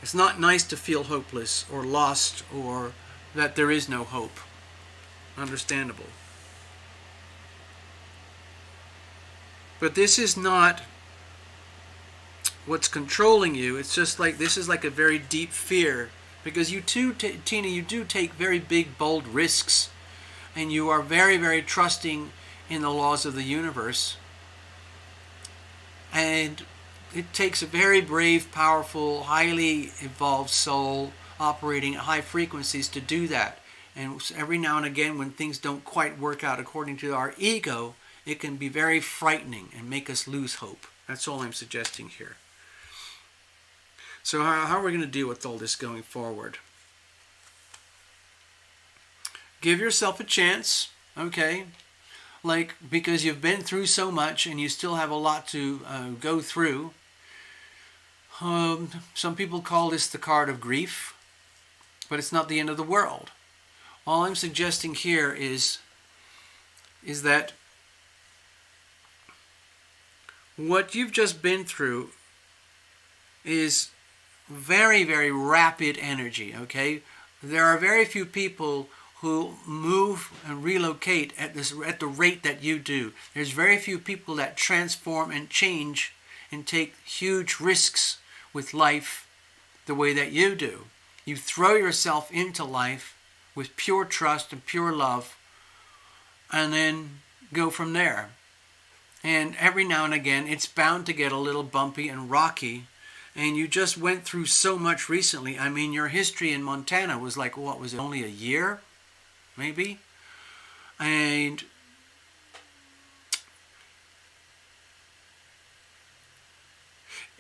It's not nice to feel hopeless or lost, or that there is no hope. Understandable. But this is not what's controlling you. It's just like, this is like a very deep fear, because you too, Tina, you do take very big, bold risks, and you are very, very trusting in the laws of the universe. And it takes a very brave, powerful, highly evolved soul operating at high frequencies to do that. And every now and again, when things don't quite work out according to our ego, it can be very frightening and make us lose hope. That's all I'm suggesting here. So how are we going to deal with all this going forward? Give yourself a chance, okay? Like, because you've been through so much and you still have a lot to go through. Some people call this the card of grief, but it's not the end of the world. All I'm suggesting here is that what you've just been through is very, very rapid energy, okay? There are very few people who move and relocate at the rate that you do. There's very few people that transform and change and take huge risks with life the way that you do. You throw yourself into life with pure trust and pure love, and then go from there. And every now and again, it's bound to get a little bumpy and rocky. And you just went through so much recently. I mean, your history in Montana was like, what was it, only a year? Maybe? And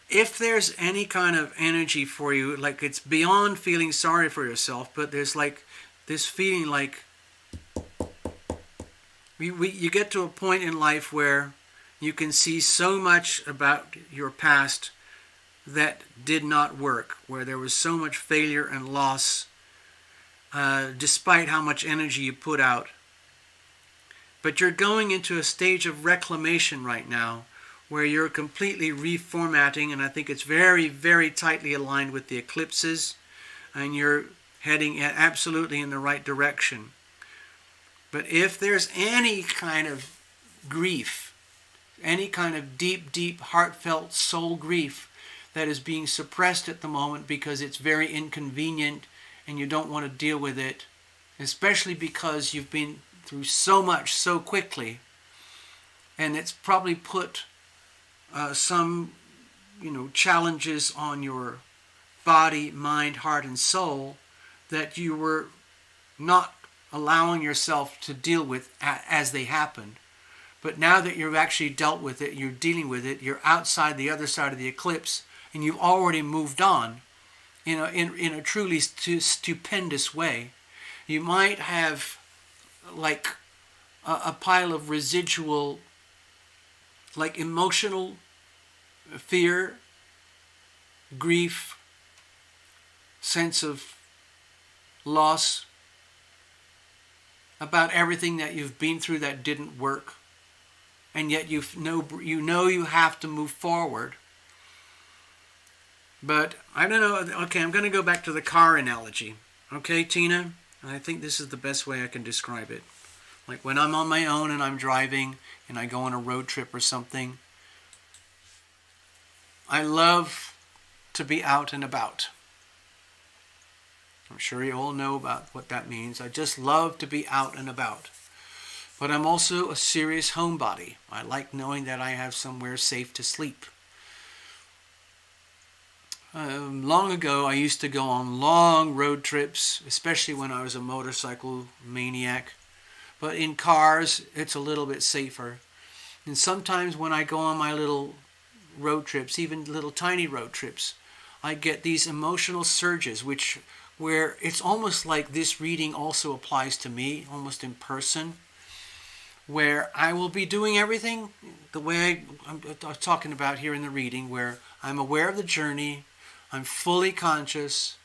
if there's any kind of energy for you, like it's beyond feeling sorry for yourself, but there's like this feeling like you get to a point in life where you can see so much about your past that did not work, where there was so much failure and loss, despite how much energy you put out. But you're going into a stage of reclamation right now, where you're completely reformatting, and I think it's very, very tightly aligned with the eclipses, and you're heading absolutely in the right direction. But if there's any kind of grief, any kind of deep, deep, heartfelt soul grief that is being suppressed at the moment because it's very inconvenient and you don't want to deal with it, especially because you've been through so much so quickly, and it's probably put some, challenges on your body, mind, heart, and soul that you were not allowing yourself to deal with as they happened. But now that you've actually dealt with it, you're dealing with it, you're outside the other side of the eclipse, and you've already moved on in a truly stupendous way. You might have like a pile of residual, like emotional fear, grief, sense of loss about everything that you've been through that didn't work, and yet you know you have to move forward. But I don't know. Okay, I'm going to go back to the car analogy. Okay, Tina? I think this is the best way I can describe it. Like when I'm on my own and I'm driving and I go on a road trip or something, I love to be out and about. I'm sure you all know about what that means. I just love to be out and about. But I'm also a serious homebody. I like knowing that I have somewhere safe to sleep. Long ago, I used to go on long road trips, especially when I was a motorcycle maniac. But in cars, it's a little bit safer. And sometimes when I go on my little road trips, even little tiny road trips, I get these emotional surges, where it's almost like this reading also applies to me, almost in person, where I will be doing everything the way I'm talking about here in the reading, where I'm aware of the journey, I'm fully conscious,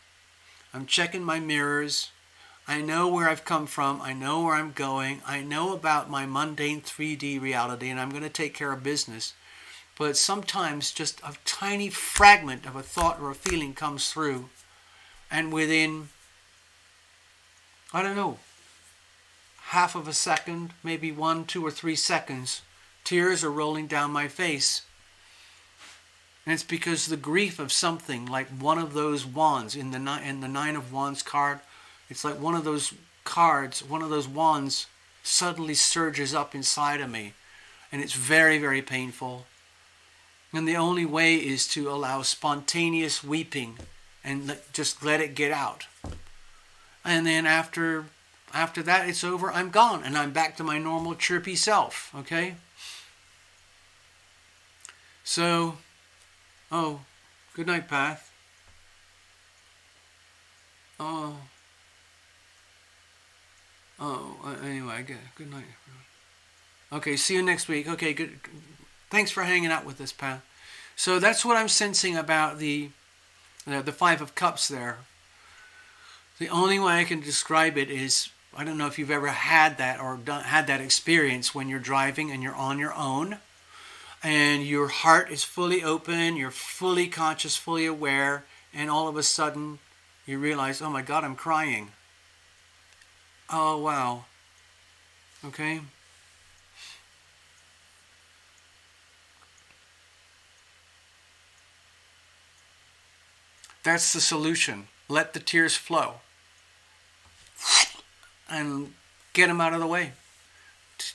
I'm checking my mirrors, I know where I've come from, I know where I'm going, I know about my mundane 3D reality, and I'm going to take care of business. But sometimes just a tiny fragment of a thought or a feeling comes through, and within, I don't know, half of a second, maybe 1, 2, or 3 seconds, tears are rolling down my face. And it's because the grief of something, like one of those wands in the Nine of Wands card, it's like one of those cards, one of those wands suddenly surges up inside of me. And it's very, very painful. And the only way is to allow spontaneous weeping and just let it get out. And then after that it's over, I'm gone. And I'm back to my normal chirpy self, okay? So, good night, Path. Anyway, good night. Okay, see you next week. Okay, good. Thanks for hanging out with us, Path. So that's what I'm sensing about the Five of Cups there. The only way I can describe it is, I don't know if you've ever had that or had that experience when you're driving and you're on your own and your heart is fully open, you're fully conscious, fully aware, and all of a sudden you realize, oh my God, I'm crying. Oh, wow. Okay? That's the solution. Let the tears flow. And get them out of the way.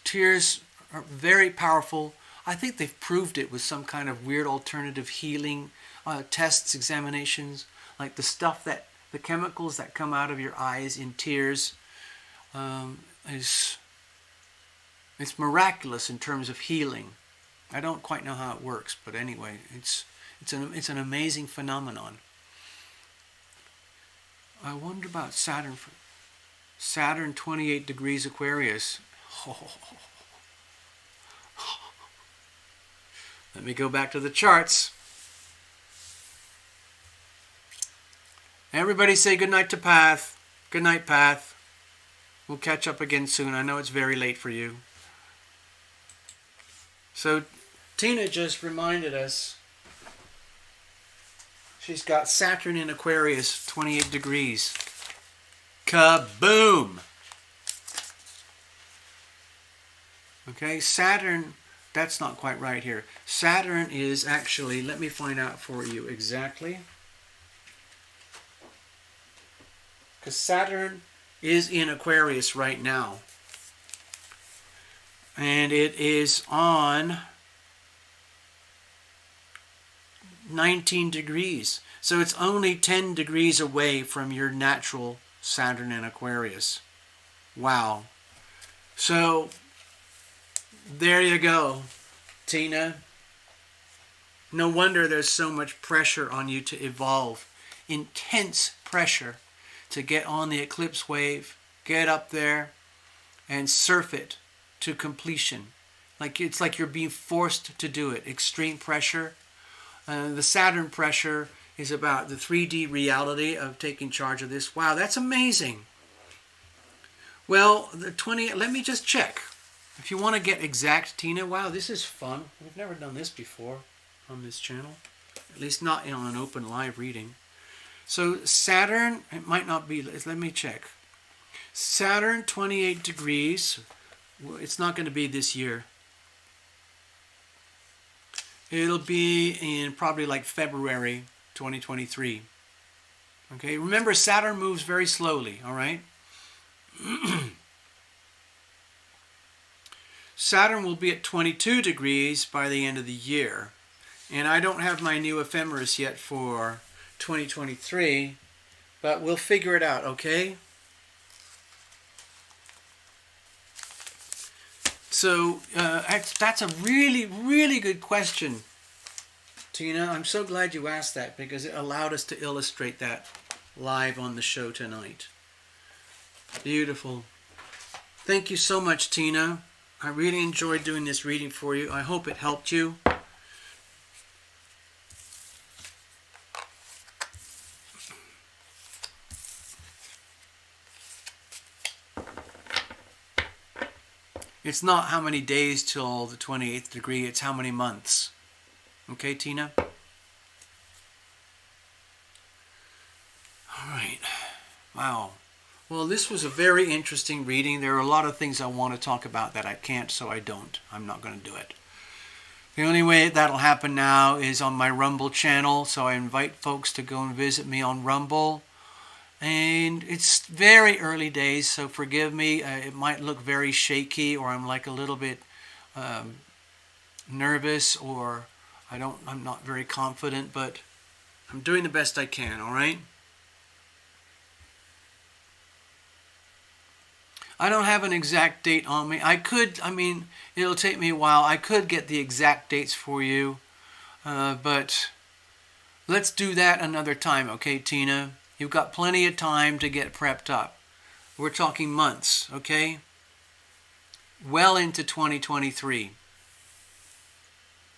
Tears are very powerful. I think they've proved it with some kind of weird alternative healing tests, examinations, like the chemicals that come out of your eyes in tears it's miraculous in terms of healing. I don't quite know how it works, but anyway, it's an amazing phenomenon. I wonder about Saturn. Saturn 28 degrees Aquarius. Let me go back to the charts. Everybody say goodnight to Path. Good night, Path. We'll catch up again soon. I know it's very late for you. So Tina just reminded us she's got Saturn in Aquarius, 28 degrees. Kaboom! Okay, Saturn, that's not quite right here. Saturn is actually, let me find out for you exactly. Because Saturn is in Aquarius right now. And it is on 19 degrees. So it's only 10 degrees away from your natural Saturn in Aquarius. Wow. So there you go, Tina. No wonder there's so much pressure on you to evolve. Intense pressure to get on the eclipse wave, get up there and surf it to completion. It's like you're being forced to do it. Extreme pressure. The Saturn pressure is about the 3D reality of taking charge of this. Wow, that's amazing. Well, let me just check. If you want to get exact, Tina, wow, this is fun. We've never done this before on this channel. At least not on an open live reading. So Saturn, it might not be, let me check. Saturn, 28 degrees. It's not going to be this year. It'll be in probably like February 2023. Okay, remember Saturn moves very slowly, all right? Saturn will be at 22 degrees by the end of the year. And I don't have my new ephemeris yet for 2023, but we'll figure it out, okay? So that's a really, really good question, Tina. I'm so glad you asked that because it allowed us to illustrate that live on the show tonight. Beautiful. Thank you so much, Tina. I really enjoyed doing this reading for you. I hope it helped you. It's not how many days till the 28th degree, it's how many months. Okay, Tina? All right. Wow. Well, this was a very interesting reading. There are a lot of things I want to talk about that I can't, so I don't. I'm not going to do it. The only way that'll happen now is on my Rumble channel, so I invite folks to go and visit me on Rumble. And it's very early days, so forgive me. It might look very shaky, or I'm like a little bit nervous, or I'm not very confident, but I'm doing the best I can, all right? I don't have an exact date on me. It'll take me a while. I could get the exact dates for you, but let's do that another time, okay, Tina? You've got plenty of time to get prepped up. We're talking months, okay? Well into 2023.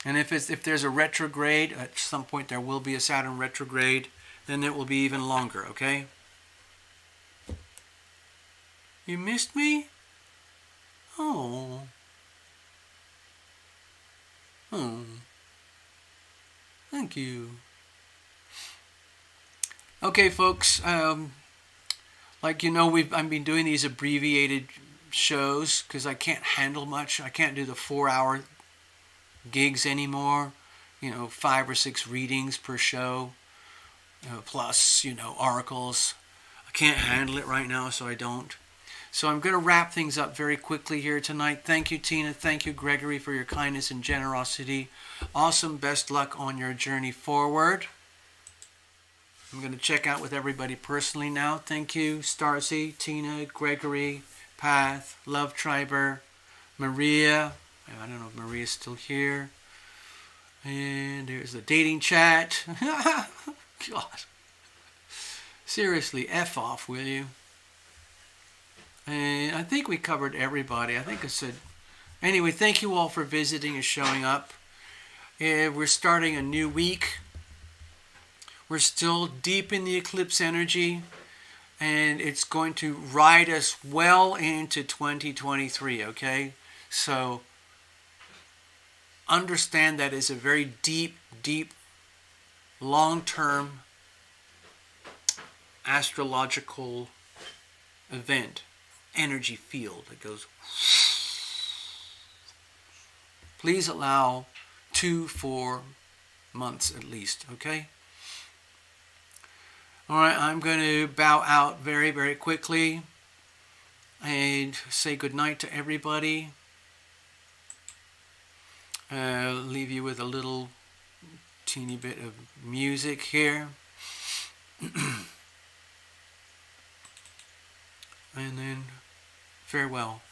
And if there's a retrograde, at some point there will be a Saturn retrograde, then it will be even longer, okay? You missed me? Oh. Oh. Thank you. Okay, folks. Like you know, I've been doing these abbreviated shows because I can't handle much. I can't do the 4-hour gigs anymore. 5 or 6 readings per show, plus oracles. I can't handle it right now, so I don't. So I'm going to wrap things up very quickly here tonight. Thank you, Tina. Thank you, Gregory, for your kindness and generosity. Awesome. Best luck on your journey forward. I'm going to check out with everybody personally now. Thank you, Starcy, Tina, Gregory, Path, Love Triber, Maria. I don't know if Maria's still here. And there's the dating chat. God. Seriously, F off, will you? And I think we covered everybody. I think I said... Anyway, thank you all for visiting and showing up. We're starting a new week. We're still deep in the eclipse energy. And it's going to ride us well into 2023, okay? So... understand that it's a very deep, long-term astrological event, energy field that goes. Please allow 2-4 months at least, okay? All right, I'm going to bow out very, very quickly and say goodnight to everybody. Leave you with a little teeny bit of music here. And then farewell.